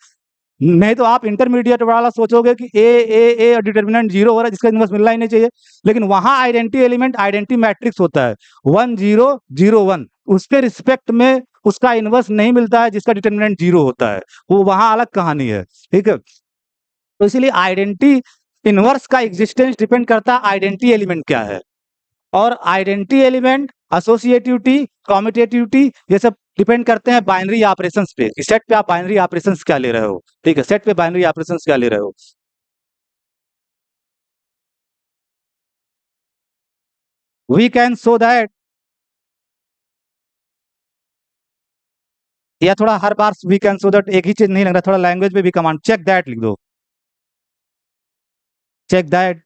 नहीं तो आप इंटरमीडिएट वाला सोचोगे कि ए डिटर्मिनेंट 0 हो रहा है, जिसका इनवर्स मिलना ही नहीं चाहिए, लेकिन वहां आइडेंटिटी एलिमेंट आइडेंटिटी मैट्रिक्स होता है 1 0 0 1, उसके रिस्पेक्ट में उसका इनवर्स नहीं मिलता है जिसका डिटर्मिनेंट 0 होता है, वो वहां अलग कहानी है, ठीक है। तो इसीलिए आइडेंटिटी इनवर्स का एग्जिस्टेंस डिपेंड करता है आइडेंटिटी एलिमेंट क्या है। और आइडेंटिटी एलिमेंट, एसोसिएटिविटी, कम्यूटेटिविटी, ये सब डिपेंड करते हैं बाइनरी ऑपरेशंस पे, सेट पे आप बाइनरी ऑपरेशंस क्या ले रहे हो, ठीक है, सेट पे बाइनरी ऑपरेशंस क्या ले रहे हो। वी कैन शो दैट, या थोड़ा हर बार वी कैन शो दैट एक ही चीज नहीं लग रहा, थोड़ा लैंग्वेज में भी कमांड, चेक दैट लिख दो, चेक दैट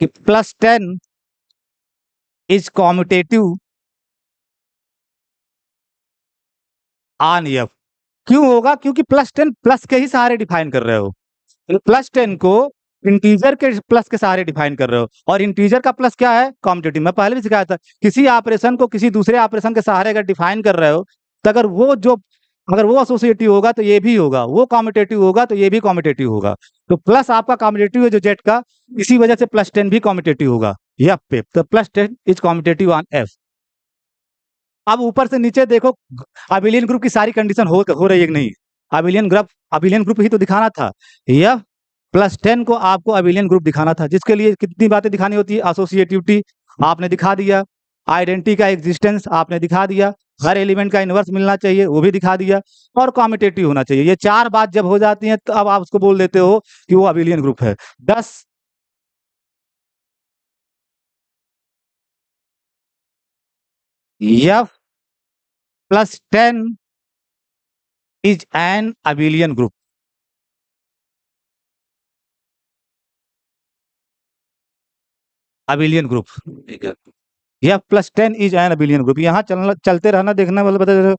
कि +10 इज कॉम्यूटेटिव ऑन एफ। क्यों होगा, क्योंकि +10 प्लस के ही सहारे डिफाइन कर रहे हो, +10 को इंटीजर के प्लस के सहारे डिफाइन कर रहे हो, और इंटीजर का प्लस क्या है, कॉम्यूटेटिव। मैं पहले भी सिखाया था, किसी ऑपरेशन को किसी दूसरे ऑपरेशन के सहारे अगर डिफाइन कर रहे हो, तो अगर वो एसोसिएटिव होगा तो ये भी होगा, वो कॉम्यूटेटिव होगा तो ये भी कॉम्यूटेटिव होगा। तो प्लस आपका कॉम्यूटेटिव है जो जेड का, इसी वजह से +10 भी कॉम्यूटेटिव होगा एफ पे, तो +10 इज कॉम्यूटेटिव ऑन एफ। अब ऊपर से नीचे देखो, अबिलियन ग्रुप की सारी कंडीशन हो रही है कि नहीं, अबिलियन ग्रुप ही तो दिखाना था। एफ प्लस 10 को आपको अबिलियन ग्रुप दिखाना था, जिसके लिए कितनी बातें दिखानी होती है? एसोसिएटिविटी आपने दिखा दिया, आइडेंटिटी का एग्जिस्टेंस आपने दिखा दिया, हर एलिमेंट का इनवर्स मिलना चाहिए वो भी दिखा दिया, और कॉम्यूटेटिव होना चाहिए। ये 4 बात जब हो जाती हैं तो अब आप उसको बोल देते हो कि वो अबिलियन ग्रुप है। 10 F plus 10 is an abelian group. Abelian group, ठीक है। F plus 10 is an abelian group. यहाँ चलते रहना, देखना, मतलब बता,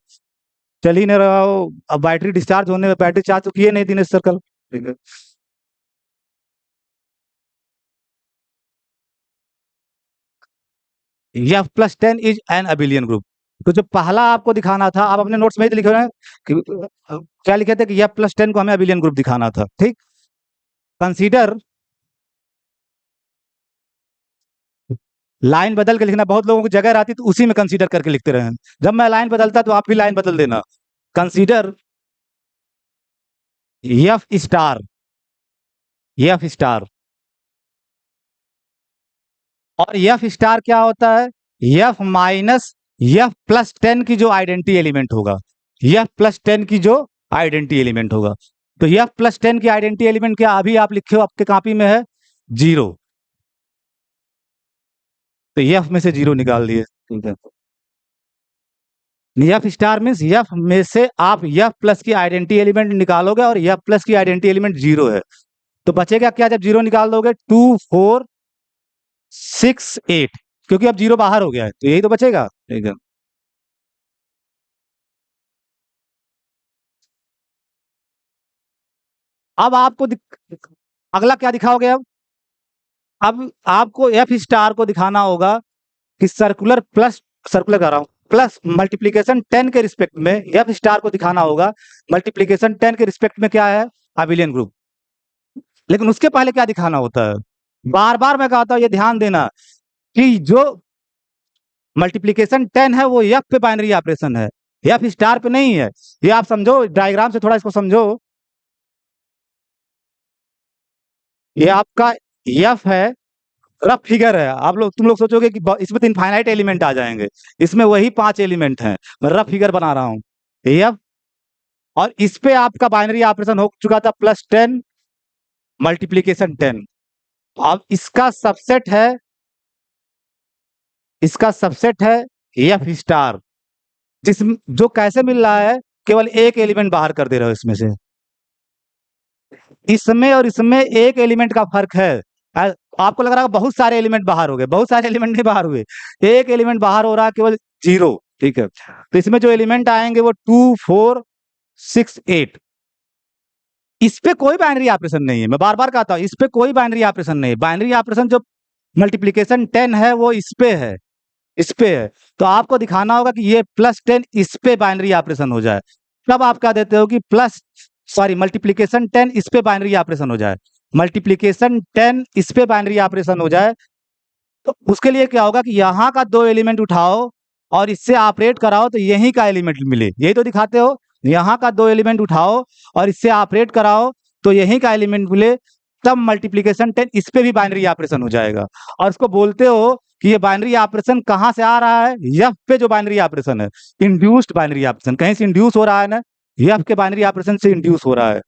चल ही नहीं रहा हो, अब बैटरी डिस्चार्ज होने में, बैटरी चार्ज तो किए नहीं दिनेश सर्कल, ठीक है। F plus 10 is an abelian group. तो जो पहला आपको दिखाना था, आप अपने नोट्स में ही तो लिखे हुए हैं कि क्या लिखे थे कि एफ प्लस 10 को हमें अबिलियन ग्रुप दिखाना था, ठीक। कंसीडर, लाइन बदल के लिखना, बहुत लोगों को जगह रहती तो उसी में कंसीडर करके लिखते रहे। जब मैं लाइन बदलता तो आप भी लाइन बदल देना। Consider F star, F star, और एफ स्टार क्या होता है? एफ माइनस एफ प्लस 10 की जो आइडेंटिटी एलिमेंट होगा, एफ प्लस 10 की जो आइडेंटिटी एलिमेंट होगा। तो एफ प्लस 10 की आइडेंटिटी एलिमेंट क्या अभी आप लिखे हो आपके कॉपी में है? 0। तो एफ में से 0 निकाल दिए, ठीक है। एफ स्टार मीन्स एफ में से आप एफ प्लस की आइडेंटिटी एलिमेंट निकालोगे, और एफ प्लस की आइडेंटिटी एलिमेंट 0 है। तो बचेगा क्या जब 0 निकाल दोगे? 2 4 6 8, क्योंकि अब 0 बाहर हो गया है, तो यही तो बचेगा, ठीक है। अब आपको अगला क्या दिखाओगे? अब आपको एफ स्टार को दिखाना होगा कि सर्कुलर कर रहा हूं, प्लस मल्टीप्लीकेशन 10 के रिस्पेक्ट में एफ स्टार को दिखाना होगा मल्टीप्लीकेशन 10 के रिस्पेक्ट में क्या है? Abelian group. लेकिन उसके पहले क्या दिखाना होता है? बार बार मैं कहता हूं ये ध्यान देना कि जो मल्टीप्लीकेशन 10 है वो एफ पे बाइनरी ऑपरेशन है, एफ स्टार पे नहीं है। ये आप समझो, डायग्राम से थोड़ा इसको समझो। ये आपका एफ है, रफ फिगर है। आप लोग तुम लोग सोचोगे कि इसमें तो इनफाइनाइट एलिमेंट आ जाएंगे, इसमें वही 5 एलिमेंट हैं। मैं रफ फिगर बना रहा हूं, एफ, और इस पे आपका बाइनरी ऑपरेशन हो चुका था +10 मल्टीप्लीकेशन 10। अब इसका सबसेट है एफ स्टार, जिस जो कैसे मिल रहा है? केवल एक एलिमेंट बाहर कर दे रहे हो इसमें से। इसमें और इसमें एक एलिमेंट का फर्क है। आपको लग रहा है बहुत सारे एलिमेंट बाहर हो गए, बहुत सारे एलिमेंट नहीं बाहर हुए, एक एलिमेंट बाहर हो रहा है, केवल 0, ठीक है। तो इसमें जो एलिमेंट आएंगे वो 2 4 6 8। इस पे कोई बाइनरी ऑपरेशन नहीं है, मैं बार बार कहता हूं इस पे कोई बाइनरी ऑपरेशन नहीं है। बाइनरी ऑपरेशन जो मल्टीप्लीकेशन 10 है वो इस पे है, इस पे है। तो आपको दिखाना होगा कि ये +10 इस पे बाइनरी ऑपरेशन हो जाए। तब आप क्या देते हो कि मल्टीप्लीकेशन 10 इस पे बाइनरी ऑपरेशन हो जाए, मल्टीप्लीकेशन 10 इस पे बाइनरी ऑपरेशन हो जाए। तो उसके लिए क्या होगा कि यहाँ का 2 एलिमेंट उठाओ और इससे ऑपरेट कराओ तो यहीं का एलिमेंट मिले, यही तो दिखाते हो। यहाँ का 2 एलिमेंट उठाओ और इससे ऑपरेट कराओ तो यहीं का एलिमेंट मिले, तब मल्टीप्लीकेशन 10 इस पे भी बाइनरी ऑपरेशन हो जाएगा। और उसको बोलते हो कि ये बाइनरी ऑपरेशन कहाँ से आ रहा है? एफ पे जो बाइनरी ऑपरेशन है, इंड्यूस्ड बाइनरी ऑपरेशन, कहीं से इंड्यूस हो रहा है ना, एफ के बाइनरी ऑपरेशन से इंड्यूस हो रहा है।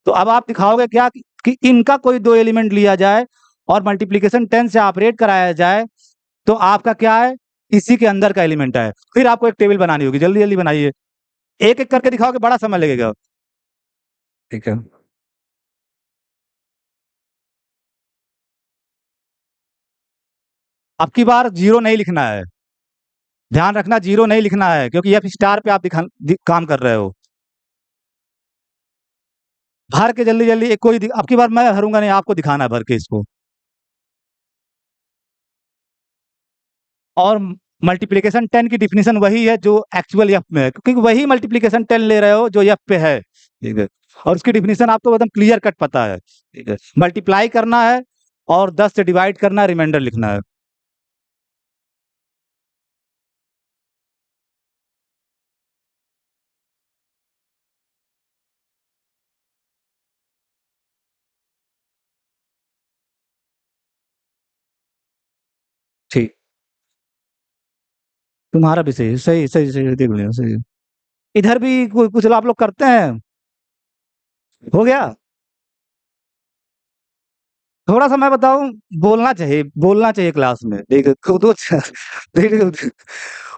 तो अब आप दिखाओगे क्या कि इनका कोई 2 एलिमेंट लिया जाए और मल्टीप्लीकेशन 10 से ऑपरेट कराया जाए, तो आपका क्या है? इसी के अंदर का एलिमेंट है। फिर आपको एक टेबल बनानी होगी, जल्दी जल्दी बनाइए, एक एक करके दिखाओगे, बड़ा समय लगेगा, ठीक है। अब की बार 0 नहीं लिखना है, ध्यान रखना 0 नहीं लिखना है, क्योंकि एफ स्टार पे आप काम कर रहे हो। भर के जल्दी जल्दी, एक कोई अब की बार मैं हरूंगा नहीं, आपको दिखाना है भर के इसको। और मल्टीप्लीकेशन 10 की डिफिनीशन वही है जो एक्चुअल एफ में है, क्योंकि वही मल्टीप्लीकेशन 10 ले रहे हो जो एफ पे है, ठीक है। और उसकी डिफिनीशन आपको एकदम क्लियर कट पता है, ठीक है। मल्टीप्लाई करना है और 10 से डिवाइड करना है, रिमाइंडर लिखना है। तुम्हारा भी सही है, सही सही सही देख लिया, सही है। इधर भी कुछ आप लोग करते हैं। हो गया। थोड़ा सा मैं बताऊं, बोलना चाहिए क्लास में, देख खुद देख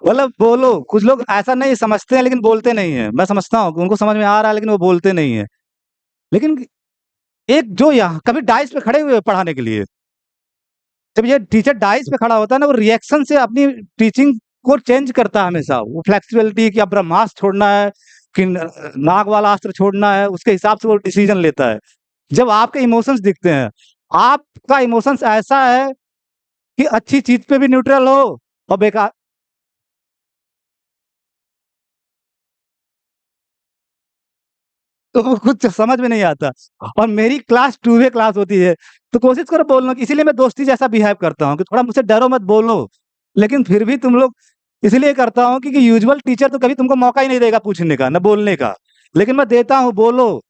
मतलब बोलो, कुछ लोग ऐसा नहीं समझते हैं लेकिन बोलते नहीं है, मैं समझता हूँ कि उनको समझ में आ रहा है लेकिन वो बोलते नहीं है। लेकिन एक जो यहाँ कभी डाइस पे खड़े हुए हैं पढ़ाने के लिए, जब ये टीचर डाइस पे खड़ा होता है ना, वो रिएक्शन से अपनी टीचिंग को चेंज करता है हमेशा, वो फ्लेक्सिबिलिटी कि अब ब्रह्मास्त्र छोड़ना है कि नाग वाला अस्त्र छोड़ना है, उसके हिसाब से वो डिसीजन लेता है। जब आपके इमोशंस दिखते हैं, आपका इमोशंस ऐसा है कि अच्छी चीज पे भी न्यूट्रल हो और बेकार। तो वो कुछ समझ में नहीं आता। और मेरी क्लास 2 क्लास होती है, तो कोशिश करो बोलने की, इसीलिए मैं दोस्ती जैसा बिहेव करता हूँ कि थोड़ा मुझसे डरो मत, बोलो। लेकिन फिर भी तुम लोग, इसलिए करता हूँ क्योंकि यूजुअल टीचर तो कभी तुमको मौका ही नहीं देगा पूछने का, न बोलने का। लेकिन मैं देता हूँ, बोलो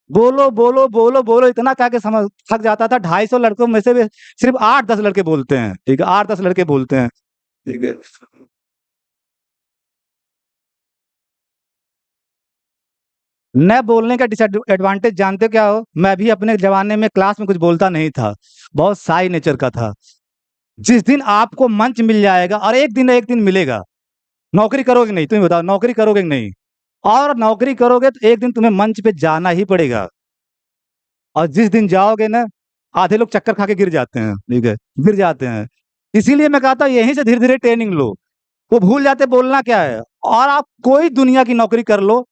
बोलो बोलो बोलो बोलो, इतना कह के समझ थक जाता था। 250 लड़कों में से भी सिर्फ 8-10 लड़के बोलते हैं, ठीक है, 8-10 लड़के बोलते हैं, ठीक है। न बोलने का डिसएडवांटेज जानते हो क्या हो? मैं भी अपने जमाने में क्लास में कुछ बोलता नहीं था, बहुत साई नेचर का था। जिस दिन आपको मंच मिल जाएगा, और एक दिन मिलेगा, नौकरी करोगे नहीं, तुम बताओ नौकरी करोगे कि नहीं? और नौकरी करोगे तो एक दिन तुम्हें मंच पे जाना ही पड़ेगा। और जिस दिन जाओगे ना, आधे लोग चक्कर खा के गिर जाते हैं, ठीक है, गिर जाते हैं। इसीलिए मैं कहता हूँ यहीं से धीरे धीरे ट्रेनिंग लो। वो भूल जाते बोलना क्या है। और आप कोई दुनिया की नौकरी कर लो,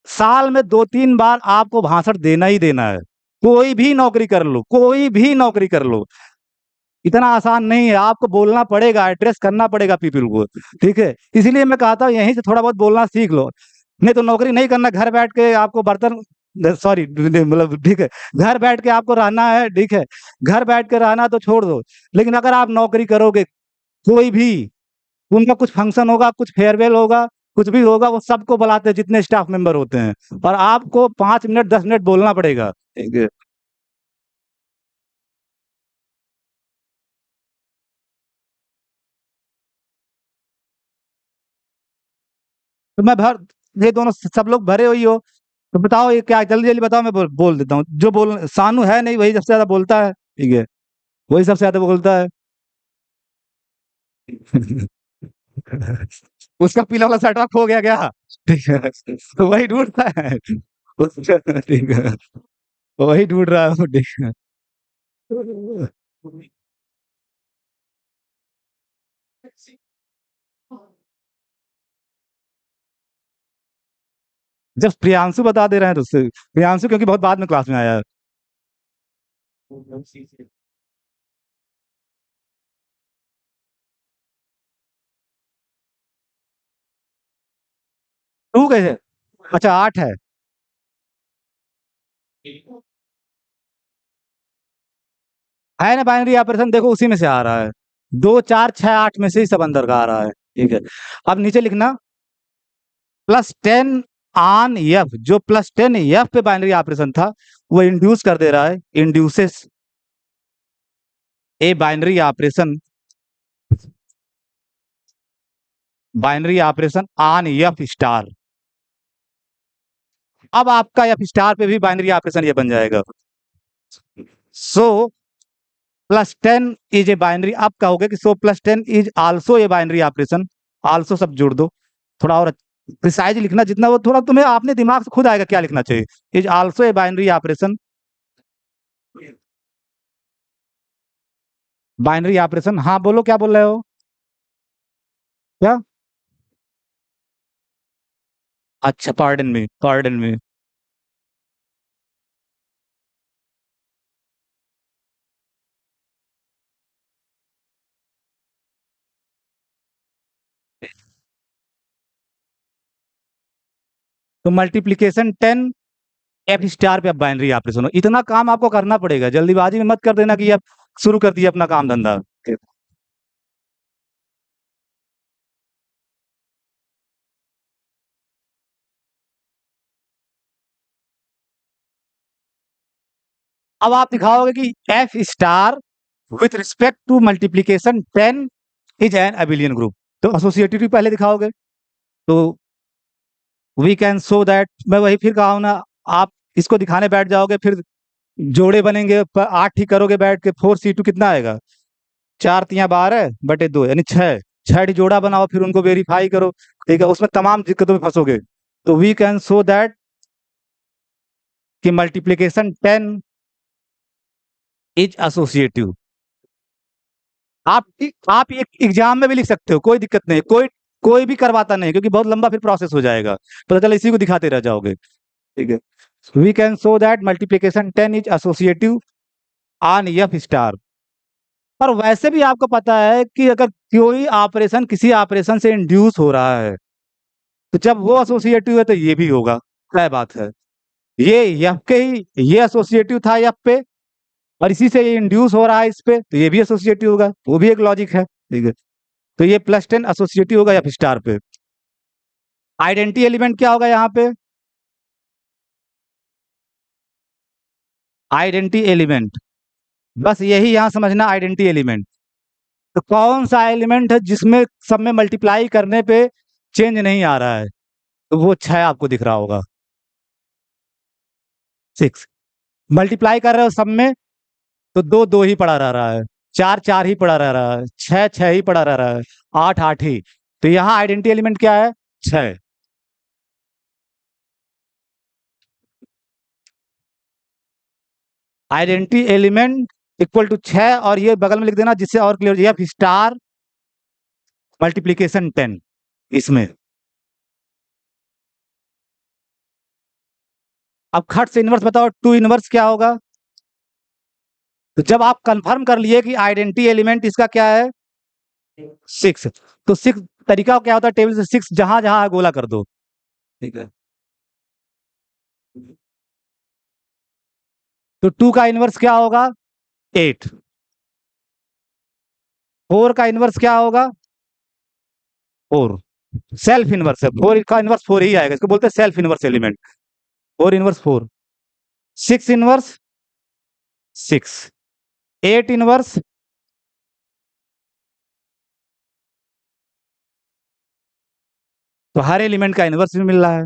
साल में 2-3 बार आपको भाषण देना ही देना है। कोई भी नौकरी कर लो, कोई भी नौकरी कर लो, इतना आसान नहीं है, आपको बोलना पड़ेगा, एड्रेस करना पड़ेगा पीपल को, ठीक है। इसीलिए मैं कहता हूँ यहीं से थोड़ा बहुत बोलना सीख लो। नहीं तो नौकरी नहीं करना, घर बैठ के आपको बर्तन, सॉरी मतलब, ठीक है, घर बैठ के आपको रहना है, ठीक है, घर बैठ के रहना तो छोड़ दो। लेकिन अगर आप नौकरी करोगे, कोई भी, उनका कुछ फंक्शन होगा, कुछ फेयरवेल होगा, कुछ भी होगा, वो सबको बुलाते हैं जितने स्टाफ मेंबर होते हैं, और आपको 5 मिनट 10 मिनट बोलना पड़ेगा, ठीक है। तो मैं भर, ये दोनों सब लोग भरे हुई हो, तो बताओ ये क्या, जल्दी जल्दी बताओ, मैं बोल देता हूँ। जो बोल, सानू है नहीं, वही सबसे ज्यादा बोलता है, ठीक है, वही सबसे ज्यादा बोलता है। उसका पीला वाला शर्ट खो गया क्या? ठीक है, तो वही ढूंढता है ठीक है, वही ढूंढ रहा है वो, ठीक है। जब प्रियांशु बता दे रहे हैं तो उससे, प्रियांशु क्योंकि बहुत बाद में क्लास में आया है। टू कैसे? अच्छा 8 है। है ना, बाइनरी ऑपरेशन देखो उसी में से आ रहा है, 2 4 6 8 में से ही सब अंदर का आ रहा है, ठीक है। अब नीचे लिखना, +10 ऑन एफ, जो +10 एफ पे बाइनरी ऑपरेशन था, वो इंड्यूस कर दे रहा है, induces A binary operation, binary operation on F star. अब आपका एफ स्टार पे भी बाइनरी ऑपरेशन ये बन जाएगा। सो +10 इज ए बाइनरी, आप कहोगे कि सो +10 is also a binary operation, also सब जोड़ दो, थोड़ा और प्रिसाइज लिखना, जितना वो थोड़ा तुम्हें अपने दिमाग से खुद आएगा क्या लिखना चाहिए। Is also a binary operation, binary operation, हाँ बोलो क्या बोल रहे हो? क्या? अच्छा, पार्डन में, पार्डन में। तो मल्टीप्लीकेशन 10, एफ स्टार पे अब बाइनरी ऑपरेशन हो, इतना काम आपको करना पड़ेगा, जल्दीबाजी में मत कर देना कि अब शुरू कर दिया अपना काम धंधा। अब आप दिखाओगे कि F star with respect to multiplication 10 is an abelian group. तो एसोसिएटिव पहले दिखाओगे, तो वी कैन शो दैट, मैं वही फिर कहा हूं ना, आप इसको दिखाने बैठ जाओगे फिर जोड़े बनेंगे, 8 ही करोगे बैठ के, 4C2 कितना आएगा, 4×3=12 यानी 6, 6 जोड़ा बनाओ, फिर उनको वेरीफाई करो, ठीक है, उसमें तमाम दिक्कतों में फंसोगे। तो वी कैन शो दैट कि मल्टीप्लीकेशन 10 इज एसोसिएटिव। आप एक एग्जाम में भी लिख सकते हो, कोई दिक्कत नहीं, कोई भी करवाता नहीं, क्योंकि बहुत लंबा फिर प्रोसेस हो जाएगा, पता चला इसी को दिखाते रह जाओगे, ठीक है। We can show that multiplication 10 is associative on F star. और वैसे भी आपको पता है कि अगर कोई ऑपरेशन किसी ऑपरेशन से इंड्यूस हो रहा है, तो जब वो एसोसिएटिव है तो ये भी होगा, क्या बात है, ये एफ के ही, ये एसोसिएटिव था एफ पे, और इसी से ये इंड्यूस हो रहा है इस पे, तो ये भी एसोसिएटिव होगा, वो भी एक लॉजिक है, ठीक है। तो ये +10 एसोसिएटिव होगा एफ स्टार पे। आइडेंटिटी एलिमेंट क्या होगा यहाँ पे, आइडेंटिटी एलिमेंट, बस यही यहाँ समझना, आइडेंटिटी एलिमेंट। तो कौन सा एलिमेंट है जिसमें सब में मल्टीप्लाई करने पे चेंज नहीं आ रहा है, तो वो 6 आपको दिख रहा होगा, 6 मल्टीप्लाई कर रहे हो सब में, तो 2 2 ही पड़ा रह रहा है, 4 4 ही पड़ा रह रहा है, 6 6 ही पड़ा रह रहा है, 8 8 ही। तो यहाँ आइडेंटिटी एलिमेंट क्या है, 6। आइडेंटिटी एलिमेंट इक्वल टू 6, और ये बगल में लिख देना जिससे और क्लियर हो जाए, एफ स्टार मल्टीप्लीकेशन 10 इसमें। अब खट से इनवर्स बताओ, 2 इनवर्स क्या होगा। तो जब आप कंफर्म कर लिए कि आइडेंटिटी एलिमेंट इसका क्या है 6, तो 6 तरीका क्या होता है, टेबल से 6 जहां जहां है गोला कर दो, ठीक है। तो 2 का इनवर्स क्या होगा 8, 4 का इनवर्स क्या होगा 4, सेल्फ इनवर्स है, 4 का इनवर्स 4 ही आएगा, इसको बोलते हैं self inverse element, 4 inverse 4, 6 inverse 6, 8 inverse, तो हर एलिमेंट का इनवर्स भी मिल रहा है।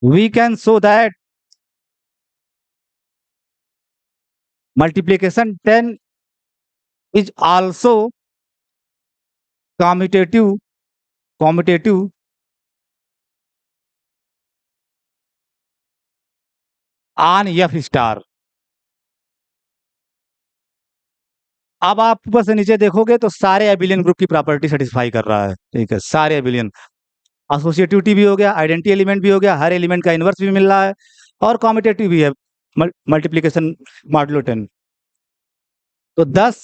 We can show that multiplication 10 is also commutative on F star. अब आप ऊपर से नीचे देखोगे तो सारे एबिलियन ग्रुप की प्रॉपर्टी सेटिस्फाई कर रहा है, ठीक है, सारे एबिलियन, एसोसिएटिविटी भी हो गया, आइडेंटिटी एलिमेंट भी हो गया, हर एलिमेंट का इनवर्स भी मिल रहा है, और कॉम्पिटेटिव भी है, मल्टीप्लीकेशन मॉडुलो 10। तो 10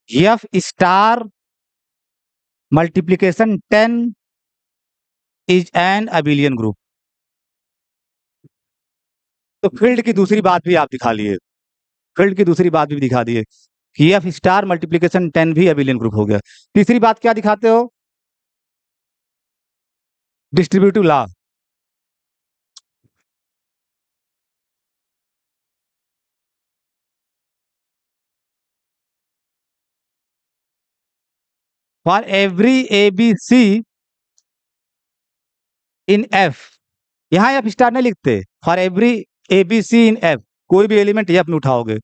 F star multiplication 10 is N abelian group. तो फील्ड की दूसरी बात भी आप दिखा लिए, फील्ड की दूसरी बात भी दिखा दिए कि एफ स्टार मल्टीप्लीकेशन 10 भी एबिलियन ग्रुप हो गया। तीसरी बात क्या दिखाते हो, distributive law. For every A B C in F, यहां एफ स्टार नहीं लिखते, for every A B C in F, कोई भी एलिमेंट एफ में उठाओगे,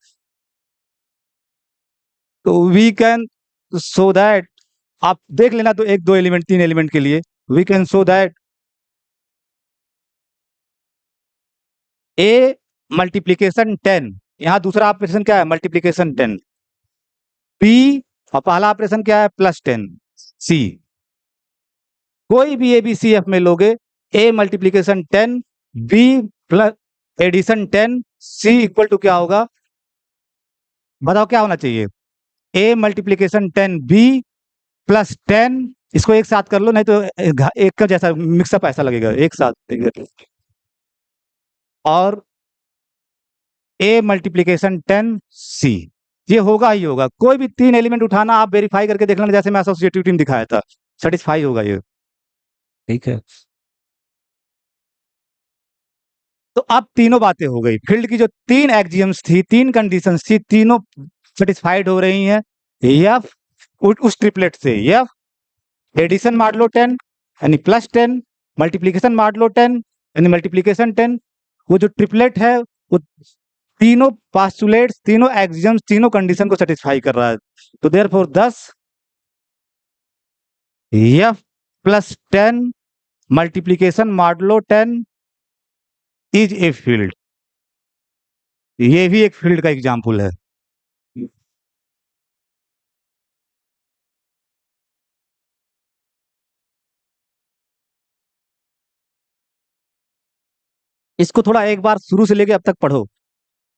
तो वी कैन शो दैट, आप देख लेना, तो 1 2 एलिमेंट 3 एलिमेंट के लिए, we can show that A multiplication 10, यहां दूसरा ऑपरेशन क्या है मल्टीप्लीकेशन 10, बी और पहला ऑपरेशन क्या है +10, सी, कोई भी ए बी सी एफ में लोगे, a multiplication 10, b plus addition 10, c equal to क्या होगा, बताओ क्या होना चाहिए, ए मल्टीप्लीकेशन 10 बी +10, इसको एक साथ कर लो, नहीं तो एक का जैसा मिक्सअप ऐसा लगेगा, एक साथ, और ए मल्टीप्लीकेशन 10 सी, ये होगा ही होगा, कोई भी 3 एलिमेंट उठाना, आप वेरीफाई करके देख लेना, जैसे मैं एसोसिएटिव टीम दिखाया था, सेटिस्फाई होगा ये, ठीक है। तो अब तीनों बातें हो गई, फील्ड की जो 3 एक्सियम्स थी, 3 कंडीशंस थी, तीनों सैटिस्फाइड हो रही हैं। एफ उस ट्रिपलेट से, एफ एडिशन मॉडुलो 10 यानी +10, मल्टीप्लिकेशन मॉडुलो 10 यानी मल्टीप्लिकेशन 10। वो जो ट्रिपलेट है वो तीनों पास्टुलेट्स, तीनों एक्सियम्स, तीनों कंडीशन को सेटिस्फाई कर रहा है। तो therefore thus F +10 multiplication modulo 10 is a field. ये भी एक फील्ड का एग्जाम्पल है। इसको थोड़ा एक बार शुरू से लेके अब तक पढ़ो।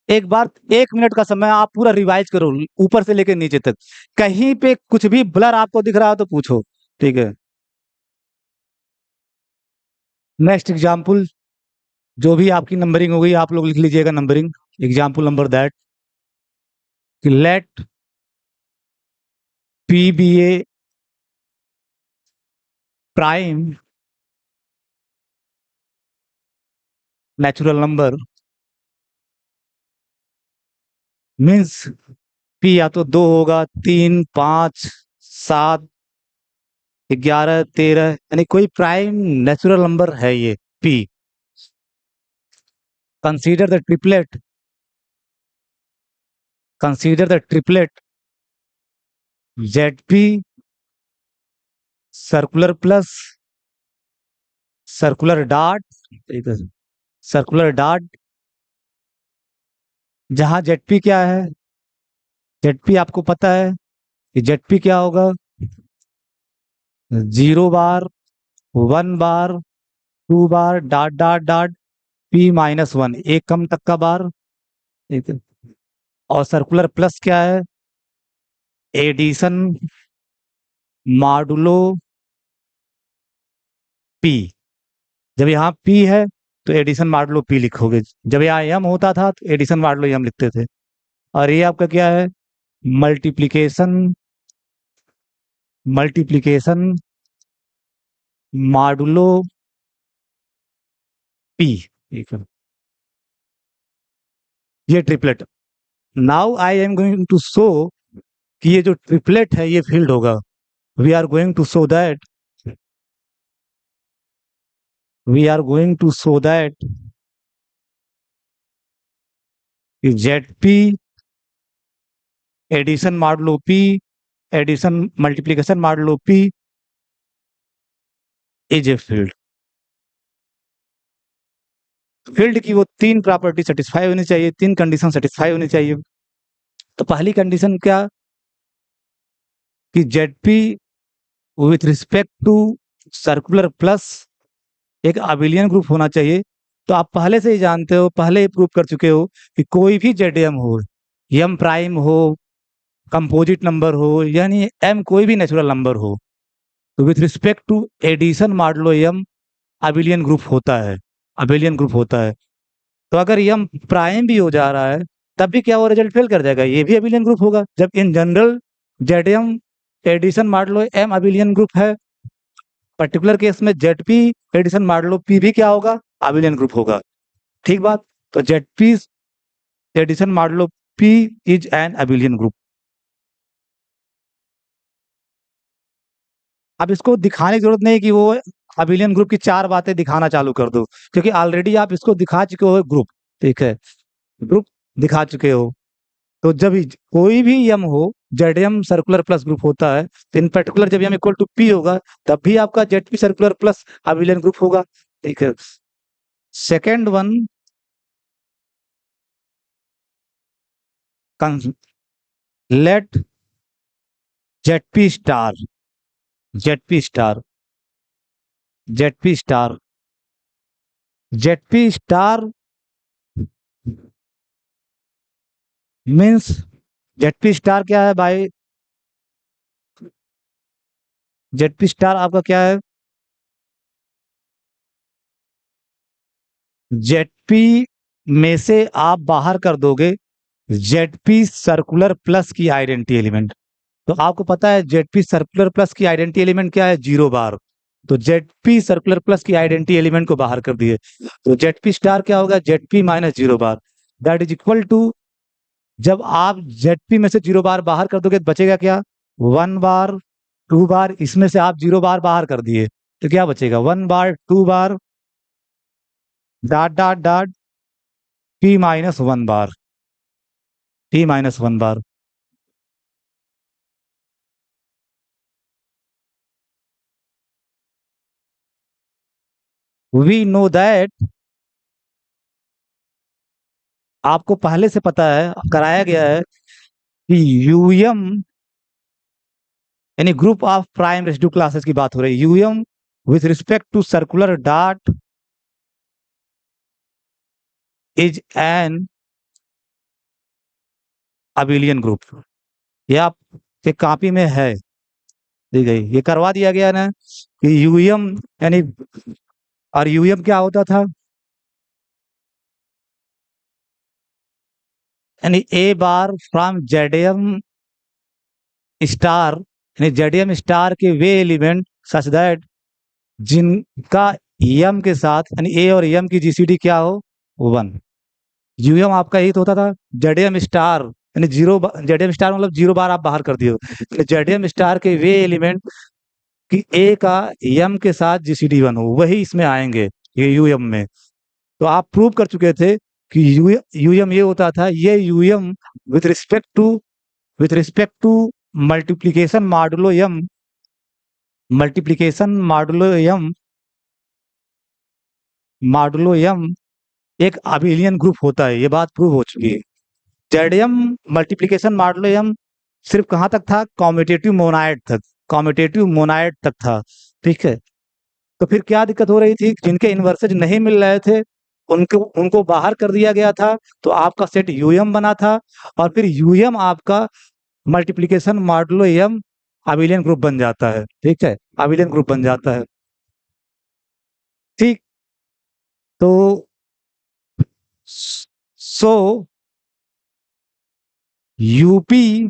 एक बार 1 मिनट का समय आप पूरा रिवाइज करो, ऊपर से लेके नीचे तक। कहीं पे कुछ भी ब्लर आपको दिख रहा हो तो पूछो, ठीक है। नेक्स्ट एग्जाम्पल, जो भी आपकी नंबरिंग होगी आप लोग लिख लीजिएगा numbering. Example number that, let P be a prime natural number, means P या तो 2 होगा, 3, 5, 7, 11, 13, यानी कोई प्राइम नेचुरल नंबर है ये P. Consider the triplet, consider the triplet Z P circular plus circular dot, circular dot, जहां Z P क्या है, जेड पी आपको पता है कि जेड पी क्या होगा, 0 बार, 1 बार, 2 बार, डॉट डॉट डॉट, p-1, एक कम तक का बार, ठीक है। और सर्कुलर प्लस क्या है, एडिशन मॉडुलो p। जब यहाँ p है तो एडिशन मॉडुलो p लिखोगे, जब यहाँ m होता था तो एडिशन मॉडुलो m लिखते थे। और ये आपका क्या है, मल्टीप्लिकेशन, मल्टीप्लिकेशन मॉडुलो p, ठीक है। ये triplet. Now I am going to show कि ये जो ट्रिपलेट है ये फील्ड होगा। We are going to show that, we are going to show that Z P addition modulo p, addition multiplication modulo p is a field. Field की वो 3 property satisfy होनी चाहिए, 3 कंडीशन सेटिस्फाई होनी चाहिए। तो पहली कंडीशन क्या कि Z P with respect to circular plus एक अबिलियन ग्रुप होना चाहिए। तो आप पहले से ही जानते हो, पहले ही प्रूव कर चुके हो कि कोई भी जेड एम हो, एम प्राइम हो, कंपोजिट नंबर हो, यानी एम कोई भी नेचुरल नंबर हो, तो with respect to addition modulo M abelian group होता है, अबिलियन ग्रुप होता है। तो अगर एम प्राइम भी हो जा रहा है तब भी क्या वो रिजल्ट फेल कर जाएगा, ये भी अबिलियन ग्रुप होगा। जब in general Z M addition modulo M abelian group है, पर्टिकुलर केस में Z P addition modulo P भी क्या होगा, अबिलियन ग्रुप होगा। ठीक बात। तो Z P addition modulo P is an abelian group. अब इसको दिखाने की जरूरत नहीं कि वो अबिलियन ग्रुप की 4 बातें दिखाना चालू कर दो, क्योंकि ऑलरेडी आप इसको दिखा चुके हो ग्रुप, ठीक है, ग्रुप दिखा चुके हो। तो जब कोई भी यम हो, Z M circular plus group होता है, तो इन पर्टिकुलर जब एम इक्वल टू पी होगा तब भी आपका Z P circular plus abelian group होगा, ठीक है। Second one, let Z P star, Z P star, Z P star, Z P star means, Z P star क्या है भाई, जेड पी स्टार आपका क्या है, जेड पी में से आप बाहर कर दोगे जेड पी सर्कुलर प्लस की आइडेंटिटी एलिमेंट। तो आपको पता है जेड पी सर्कुलर प्लस की आइडेंटिटी एलिमेंट क्या है, 0 बार। तो जेड पी सर्कुलर प्लस की आइडेंटिटी एलिमेंट को बाहर कर दिए, तो जेड पी स्टार क्या होगा, Z P minus zero bar, that is equal to, जब आप जेड पी में से जीरो बार बाहर कर दोगे तो बचेगा क्या, वन बार टू बार, इसमें से आप जीरो बार बाहर कर दिए तो क्या बचेगा, one bar two bar dot dot dot P minus one bar, P minus one bar. We know that, आपको पहले से पता है, कराया गया है कि यूएम यानी group of prime residue classes की बात हो रही है, U M with respect to circular dot is an abelian group. ये आपके कॉपी में है, दी गई, ये करवा दिया गया ना कि यूएम यानी, और यूएम क्या होता था, यानी ए बार फ्रॉम जेडएम स्टार, यानी जेडएम स्टार के वे एलिमेंट सच दैट जिनका एम के साथ यानी ए और एम की जीसीडी क्या हो, वन। यूएम आपका यही तो होता था, जेडएम स्टार यानी जीरो, जेडएम स्टार मतलब जीरो बार आप बाहर कर दिए, जेडएम स्टार के वे एलिमेंट कि ए का एम के साथ जीसीडी वन हो, वही इसमें आएंगे ये यूएम में। तो आप प्रूव कर चुके थे कि यूएम ये होता था, ये U M with respect to multiplication modulo M, multiplication modulo M एक अबिलियन ग्रुप होता है, ये बात प्रूव हो चुकी है। जेडएम मल्टीप्लीकेशन मॉडुलो एम सिर्फ कहाँ तक था, कॉम्यूटेटिव मोनाइड तक, कॉम्यूटेटिव मोनाइड तक था, ठीक है। तो फिर क्या दिक्कत हो रही थी, जिनके इन्वर्सेज नहीं मिल रहे थे उनको उनको बाहर कर दिया गया था, तो आपका सेट यूएम बना था, और फिर यूएम आपका multiplication modulo M abelian group बन जाता है, ठीक है, अबिलियन ग्रुप बन जाता है, ठीक। तो सो यूपी,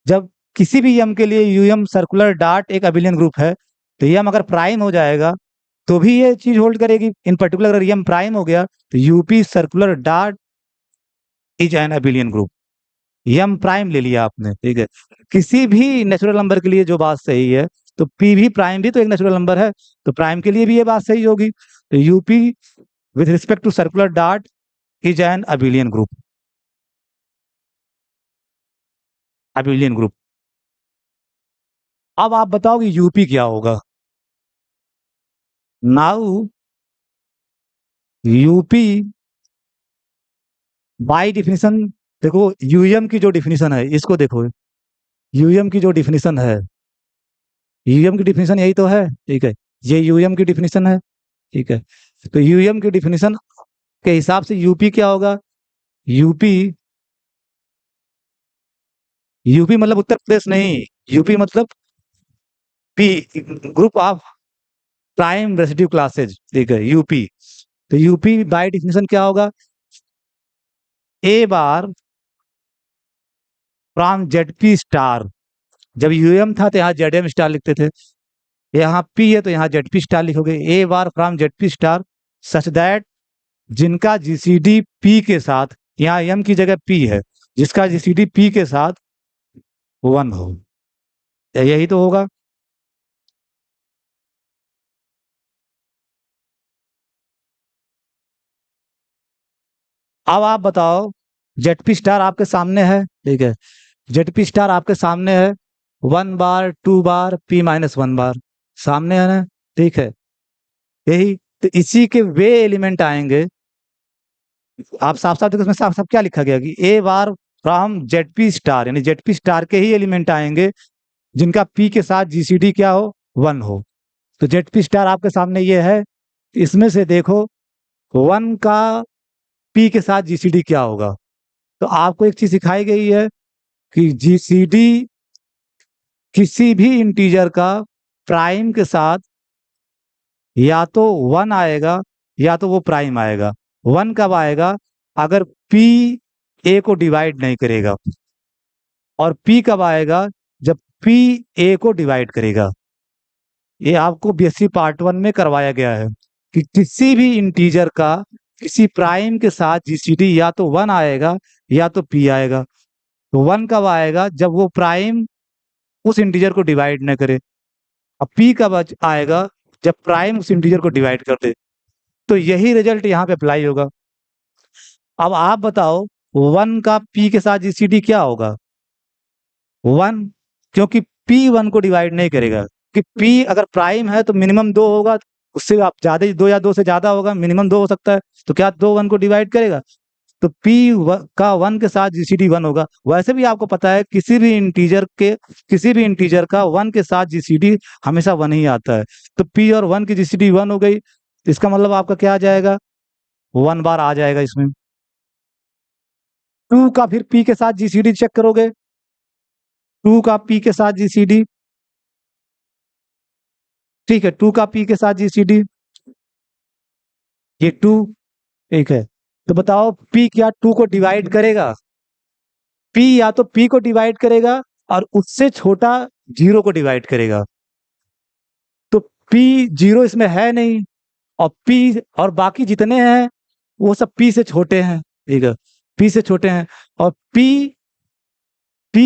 जब किसी भी एम के लिए यूएम सर्कुलर डॉट एक अबिलियन ग्रुप है, तो एम अगर प्राइम हो जाएगा तो भी ये चीज होल्ड करेगी, इन पर्टिकुलर अगर एम प्राइम हो गया तो U P circular dot is an abelian group, M prime ले लिया आपने, ठीक है। किसी भी नेचुरल नंबर के लिए जो बात सही है, तो पी भी प्राइम भी तो एक नेचुरल नंबर है, तो प्राइम के लिए भी ये बात सही होगी, तो U P with respect to circular dot is an abelian group, abelian group. अब आप बताओ कि यूपी क्या होगा, नाउ यूपी बाय डिफिनीशन, देखो यूएम की जो डिफिनीशन है इसको देखो, यूएम की जो डिफिनीशन है, यूएम की डिफिनीशन यही तो है, ठीक है, ये यूएम की डिफिनीशन है, ठीक है। तो यूएम की डिफिनीशन के हिसाब से यूपी क्या होगा, यूपी, यूपी मतलब उत्तर प्रदेश नहीं, यूपी मतलब P, group of prime residue classes, ठीक है, यूपी। तो यूपी बाय डिफिनीशन क्या होगा, ए बार फ्रॉम जेडपी स्टार, जब यूएम था तो यहाँ जेडएम स्टार लिखते थे, यहाँ पी है तो यहाँ जेडपी स्टार लिखोगे, a bar from ZP star such that जिनका जीसीडी पी के साथ, यहाँ एम की जगह पी है, जिसका जीसीडी पी के साथ वन हो, यही तो होगा। अब आप बताओ, जेडपी स्टार आपके सामने है, ठीक है, जेडपी स्टार आपके सामने है, one bar two bar P minus one bar सामने है ना, ठीक है, यही तो इसी के वे एलिमेंट आएंगे, आप साफ साफ देखो इसमें साफ साफ क्या लिखा गया कि ए बार फ्रॉम जेडपी स्टार, यानी जेडपी स्टार के ही एलिमेंट आएंगे जिनका पी के साथ जीसीडी क्या हो, वन हो। तो जेडपी स्टार आपके सामने ये है, इसमें से देखो वन का पी के साथ जीसीडी क्या होगा, तो आपको एक चीज सिखाई गई है कि जीसीडी किसी भी इंटीजर का प्राइम के साथ या तो वन आएगा या तो वो प्राइम आएगा। वन कब आएगा, अगर पी ए को डिवाइड नहीं करेगा, और पी कब आएगा, जब पी ए को डिवाइड करेगा। ये आपको बीएससी पार्ट 1 में करवाया गया है कि किसी भी इंटीजर का किसी प्राइम के साथ जीसीडी या तो 1 आएगा या तो पी आएगा। तो 1 कब आएगा? जब वो प्राइम उस इंटीजर को डिवाइड न करे। अब पी कब आएगा? जब प्राइम उस इंटीजर को डिवाइड कर दे। तो यही रिजल्ट यहाँ पे अप्लाई होगा। अब आप बताओ 1 का पी के साथ जीसीडी क्या होगा? 1, क्योंकि पी 1 को डिवाइड नहीं करेगा कि पी अगर प्राइम है तो मिनिमम 2 होगा, उससे आप ज्यादा 2 या 2 से ज्यादा होगा, मिनिमम 2 हो सकता है, तो क्या 2 1 को डिवाइड करेगा? तो पी का 1 के साथ जीसीडी 1 होगा। वैसे भी आपको पता है किसी भी इंटीजर का 1 के साथ जीसीडी हमेशा 1 ही आता है। तो पी और 1 की जीसीडी 1 हो गई, तो इसका मतलब आपका क्या आ जाएगा? 1 बार आ जाएगा इसमें। 2 का फिर पी के साथ जीसीडी चेक करोगे, 2 का पी के साथ जीसीडी, ठीक है, 2 का पी के साथ जीसीडी, ये 2, ठीक है। तो बताओ पी क्या 2 को डिवाइड करेगा? पी या तो पी को डिवाइड करेगा और उससे छोटा 0 को डिवाइड करेगा। तो पी 0 इसमें है नहीं, और पी और बाकी जितने हैं वो सब पी से छोटे हैं, ठीक है, पी से छोटे हैं। और पी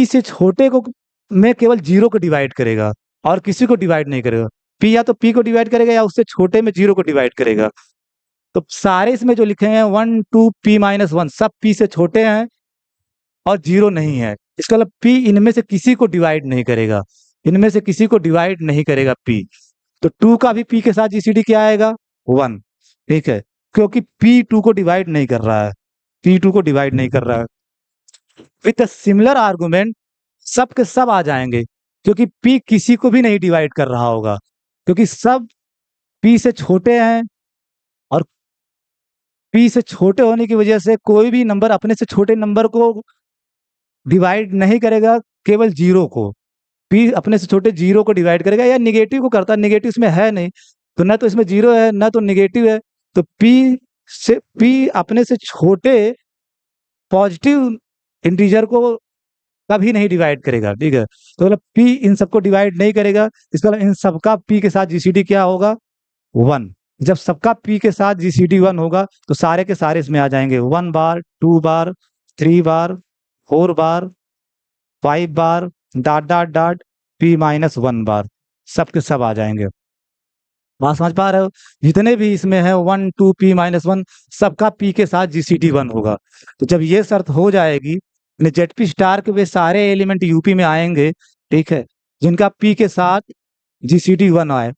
से छोटे को में केवल 0 को डिवाइड करेगा और किसी को डिवाइड नहीं करेगा। पी या तो पी को डिवाइड करेगा या उससे छोटे में 0 को डिवाइड करेगा। तो सारे इसमें जो लिखे हैं 1 2 पी माइनस 1 सब पी से छोटे हैं और 0 नहीं है। इसका मतलब पी इनमें से किसी को डिवाइड नहीं करेगा, इनमें से किसी को डिवाइड नहीं करेगा पी। तो 2 का भी पी के साथ जीसीडी क्या आएगा? 1, ठीक है, क्योंकि पी 2 को डिवाइड नहीं कर रहा है, पी 2 को डिवाइड नहीं कर रहा है। विथ सिमिलर आर्गुमेंट सब के सब आ जाएंगे, क्योंकि पी किसी को भी नहीं डिवाइड कर रहा होगा, क्योंकि सब पी से छोटे हैं। और पी से छोटे होने की वजह से कोई भी नंबर अपने से छोटे नंबर को डिवाइड नहीं करेगा, केवल 0 को। पी अपने से छोटे 0 को डिवाइड करेगा या निगेटिव को करता है, निगेटिव इसमें है नहीं, तो ना तो इसमें 0 है ना तो निगेटिव है। तो पी अपने से छोटे पॉजिटिव इंटीजर को कभी नहीं डिवाइड करेगा, ठीक है। तो मतलब पी इन सबको डिवाइड नहीं करेगा, इसका मतलब इन सबका पी के साथ जीसीडी क्या होगा? 1। जब सबका पी के साथ जीसीडी 1 होगा तो सारे के सारे इसमें आ जाएंगे, 1 bar, 2 bar, 3 bar, 4 bar, 5 bar, dot dot dot, P minus 1 bar, सब के सब आ जाएंगे। बात समझ पा रहे हो? जितने भी इसमें है 1 2 पी माइनस 1 सबका पी के साथ जीसीडी 1 होगा। तो जब ये शर्त हो जाएगी, जेडपी स्टार के वे सारे एलिमेंट यूपी में आएंगे, ठीक है, जिनका पी के साथ जीसीडी 1 आए।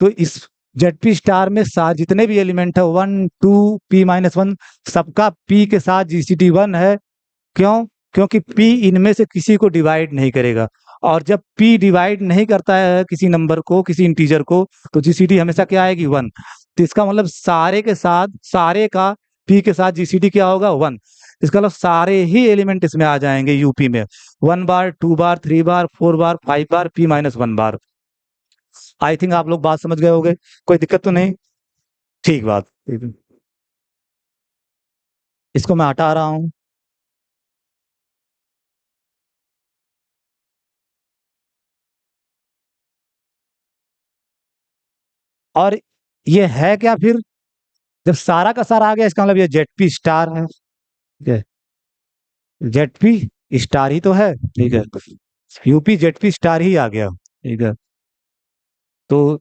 तो इस जेडपी स्टार में जितने भी एलिमेंट है 1 2 पी माइनस 1 सबका पी के साथ जीसीडी 1 है। क्यों? क्योंकि पी इनमें से किसी को डिवाइड नहीं करेगा, और जब पी डिवाइड नहीं करता है किसी नंबर को, किसी इंटीजर को, तो जीसीडी हमेशा क्या आएगी? 1। तो इसका मतलब सारे के साथ सारे का पी के साथ जीसीडी क्या होगा? 1। इसका मतलब सारे ही एलिमेंट इसमें आ जाएंगे यूपी में, 1 bar, 2 bar, 3 bar, 4 bar, 5 bar, P minus 1 bar. I think आप लोग बात समझ गए होंगे, कोई दिक्कत तो नहीं? ठीक बात, इसको मैं हटा रहा हूं। और ये है क्या फिर? जब सारा का सारा आ गया इसका मतलब ये जेडपी स्टार है, ठीक है, जेडपी स्टार ही तो है, ठीक है, यूपी जेडपी स्टार ही आ गया, ठीक है। तो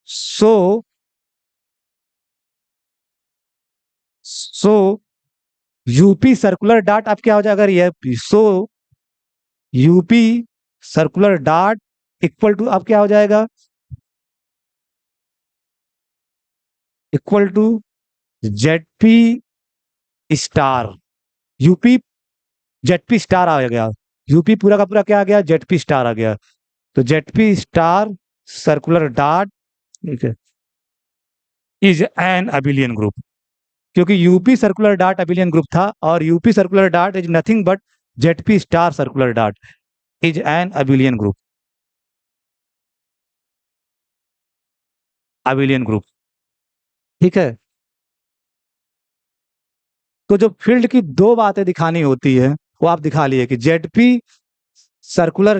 so so UP circular dot अब क्या हो जाएगा? ये so UP circular dot equal to अब क्या हो जाएगा? Equal to ZP star, UP ZP star आ गया, यूपी पूरा का पूरा क्या आ गया? जेडपी स्टार आ गया। तो जेडपी स्टार सर्कुलर डॉट, ठीक है, इज एन अबिलियन ग्रुप, क्योंकि UP circular dot abelian group था, और UP circular dot is nothing but ZP star circular dot is an abelian group, abelian group, ठीक है। तो जो फील्ड की दो बातें दिखानी होती है वो आप दिखा लिए कि ZP circular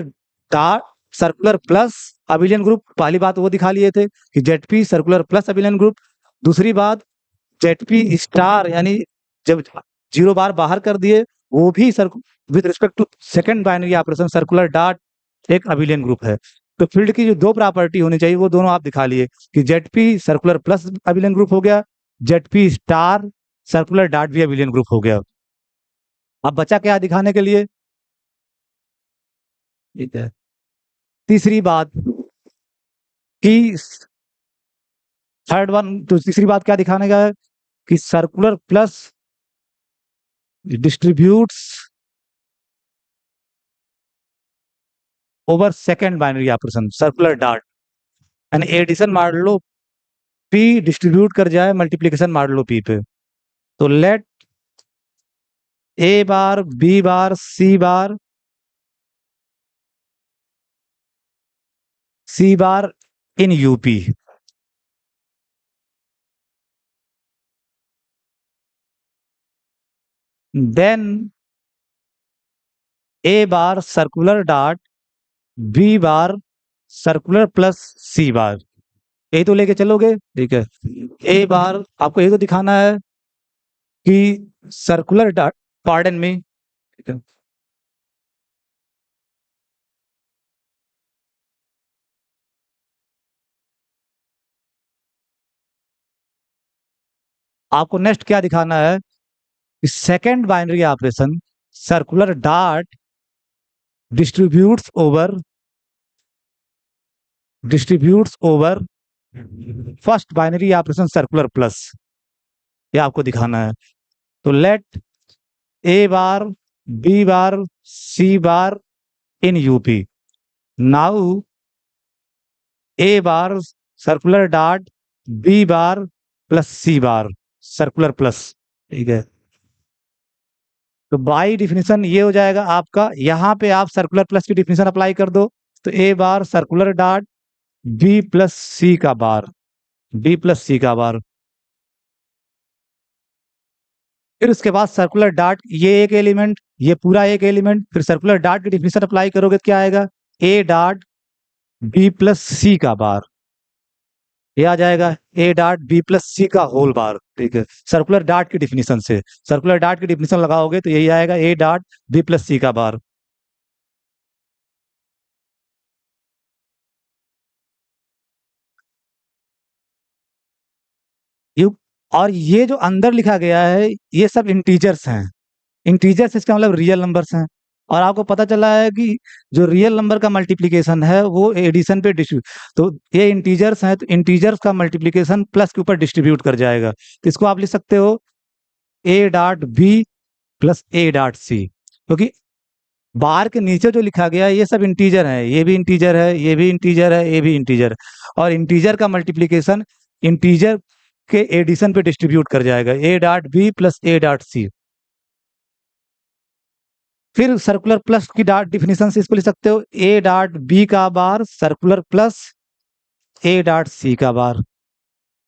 dot circular plus abelian group, पहली बात वो दिखा लिए थे कि Z circular plus abelian group. दूसरी बात जेड स्टार यानी जब 0 बार बाहर कर दिए वो भी with respect to second binary operation circular dot एक अबिलियन ग्रुप है। तो फील्ड की जो दो प्रॉपर्टी होनी चाहिए वो दोनों आप दिखा लिए कि Z circular plus abelian group हो गया, जेड स्टार सर्कुलर डॉट भी अबिलियन ग्रुप हो गया। अब बचा क्या दिखाने के लिए? ठीक है, तीसरी बात कि थर्ड वन, तो तीसरी बात क्या दिखाने का है कि circular plus distributes over second binary operation circular dot, यानी एडिशन मान लो पी डिस्ट्रीब्यूट कर जाए मल्टीप्लिकेशन मान लो पी पे। तो let A bar B bar C bar in UP, then a bar circular dot B bar circular plus C bar. यही तो लेके चलोगे? ठीक है, ए बार आपको यही तो दिखाना है कि सर्कुलर डॉट, पार्डन में, ठीक है, आपको नेक्स्ट क्या दिखाना है कि second binary operation circular dot distributes over first binary operation circular plus, ये आपको दिखाना है। तो let A bar B bar C bar in U P, now A bar circular dot B bar plus C bar circular plus, ठीक है। तो by definition ये हो जाएगा आपका, यहाँ पे आप सर्कुलर प्लस की डिफिनीशन अप्लाई कर दो, तो ए bar circular dot B plus सी का बार, बी प्लस सी का बार, फिर उसके बाद सर्कुलर डॉट ये एक एलिमेंट, ये पूरा एक एलिमेंट, फिर सर्कुलर डॉट की डिफिनीशन अप्लाई करोगे तो क्या आएगा? ए डॉट बी प्लस सी का बार, ये आ जाएगा ए डॉट बी प्लस सी का होल बार, ठीक है। सर्कुलर डॉट की डिफिनीशन से सर्कुलर डॉट की डिफिनीशन लगाओगे तो यही आएगा ए डॉट बी प्लस सी का बार। यू, और ये जो अंदर लिखा गया है ये सब इंटीजर्स हैं, इंटीजर्स इसका मतलब रियल नंबर्स हैं। और आपको पता चला है कि जो रियल नंबर का मल्टीप्लिकेशन है वो एडिशन पे डिस्ट्रीब्यूट, तो ये इंटीजर्स हैं तो इंटीजर्स का मल्टीप्लिकेशन प्लस के ऊपर डिस्ट्रीब्यूट कर जाएगा, तो इसको आप लिख सकते हो ए डॉट बी प्लस ए डॉट सी, क्योंकि बार के नीचे जो लिखा गया है ये सब इंटीजर है, ये भी इंटीजर है, ये भी इंटीजर है, ये भी इंटीजर, और इंटीजर का मल्टीप्लिकेशन इंटीजर के एडिशन पे डिस्ट्रीब्यूट कर जाएगा, a dot B plus A dot c. फिर सर्कुलर प्लस की डॉट डिफिनीशन से इसको लिख सकते हो ए डॉट बी का बार सर्कुलर प्लस ए डॉट सी का बार।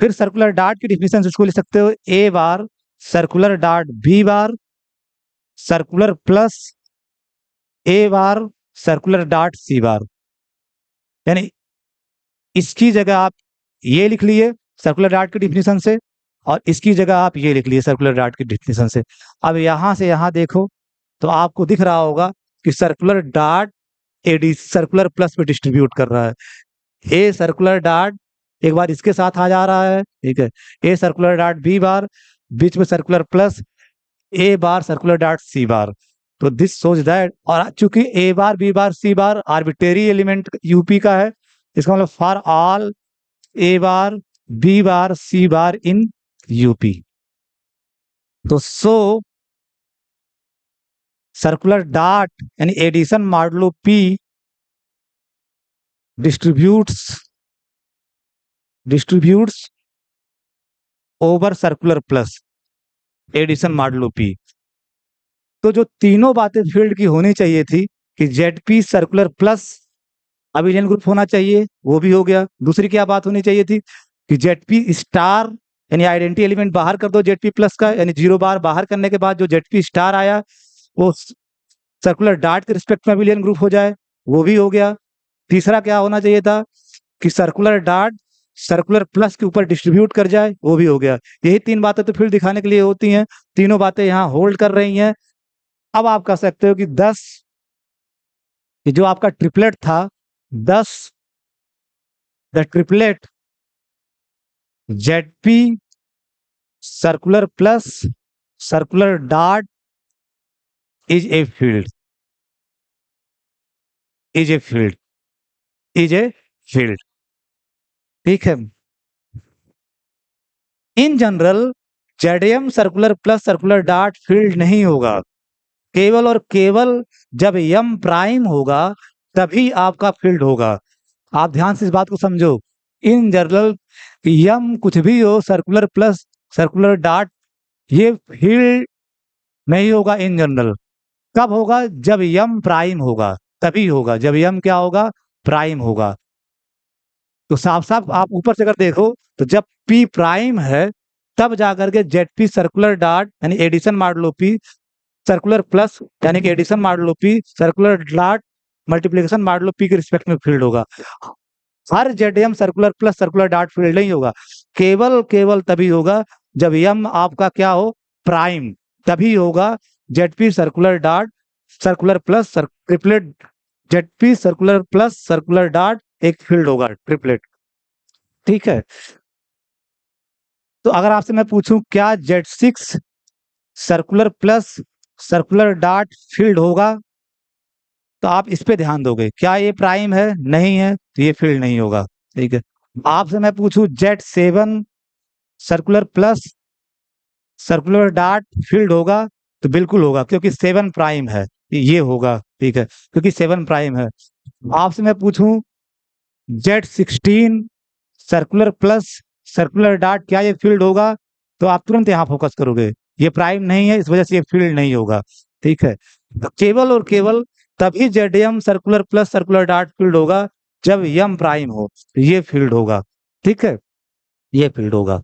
फिर सर्कुलर डॉट की डिफिनीशन से इसको लिख सकते हो a bar circular dot B bar circular plus a bar circular dot c bar, यानी इसकी जगह आप ये लिख लिए सर्कुलर डॉट की डिफिनीशन से, और इसकी जगह आप ये लिख लिए सर्कुलर डॉट की डिफिनीशन से। अब यहां से यहां देखो तो आपको दिख रहा होगा कि circular dot add circular plus पे डिस्ट्रीब्यूट कर रहा है, ए सर्कुलर डॉट एक बार इसके साथ आ जा रहा है, ठीक है, a circular dot B bar बीच में circular plus a bar circular dot c bar. तो दिस सोच दैट, और चूंकि a bar B bar C bar arbitrary element UP का है, इसका मतलब for all a bar B bar C bar in UP, तो सो सर्कुलर डॉट यानी addition modulo p distributes over circular plus addition modulo p. तो जो तीनों बातें फील्ड की होनी चाहिए थी कि Z circular plus abelian group होना चाहिए, वो भी हो गया। दूसरी क्या बात होनी चाहिए थी कि जेड स्टार यानी आइडेंटिटी एलिमेंट बाहर कर दो जेड प्लस का, यानी 0 बार बाहर करने के बाद जो जेड स्टार आया वो सर्कुलर डॉट के रिस्पेक्ट में अबिलियन ग्रुप हो जाए, वो भी हो गया। तीसरा क्या होना चाहिए था कि सर्कुलर डार्ट सर्कुलर प्लस के ऊपर डिस्ट्रीब्यूट कर जाए, वो भी हो गया। यही 3 बातें तो फील्ड दिखाने के लिए होती हैं, तीनों बातें यहाँ होल्ड कर रही हैं। अब आप कह सकते हो कि 10 ये जो आपका ट्रिपलेट था, 10 the triplet Z circular plus circular डार्ट is a field, is a field, is a field. ठीक है। In general ZM circular plus circular डार्ट फील्ड नहीं होगा, केवल और केवल जब यम प्राइम होगा तभी आपका फील्ड होगा। आप ध्यान से इस बात को समझो। इन जनरल यम कुछ भी हो, सर्कुलर प्लस सर्कुलर डार्ट, ये फील्ड नहीं होगा इन जनरल। कब होगा? जब यम प्राइम होगा, तभी होगा जब यम क्या होगा? प्राइम होगा। तो साफ साफ आप ऊपर से अगर देखो तो जब पी प्राइम है तब जाकर के जेड पी सर्कुलर डार्ट यानी addition modulo p circular plus यानी कि एडिशन मॉडुलो पी सर्कुलर डार्ट मल्टीप्लिकेशन मॉडुलो पी के रिस्पेक्ट में फील्ड होगा। हर जेडएम सर्कुलर प्लस सर्कुलर डार्ट फील्ड नहीं होगा, केवल केवल तभी होगा जब यम आपका क्या हो? प्राइम, तभी होगा ZP circular dart circular plus triplet ZP circular plus circular dart एक फील्ड होगा ट्रिपलेट। ठीक है। तो अगर आपसे मैं पूछूं क्या Z6 सर्कुलर प्लस सर्कुलर डार्ट फील्ड होगा, तो आप इस पे ध्यान दोगे। क्या ये प्राइम है? नहीं है, तो ये फील्ड नहीं होगा। ठीक है। आपसे मैं पूछूं Z7 सर्कुलर प्लस सर्कुलर डार्ट फील्ड होगा, तो बिल्कुल होगा क्योंकि 7 प्राइम है, ये होगा। ठीक है, क्योंकि 7 प्राइम है। आपसे मैं पूछूं Z16 circular plus circular dart, क्या ये फील्ड होगा? तो आप तुरंत यहाँ फोकस करोगे, ये प्राइम नहीं है, इस वजह से ये फील्ड नहीं होगा। ठीक है। तो केवल और केवल तभी जेडएम सर्कुलर प्लस सर्कुलर डार्ट फील्ड होगा जब यम प्राइम हो, ये फील्ड होगा। ठीक है, ये फील्ड होगा।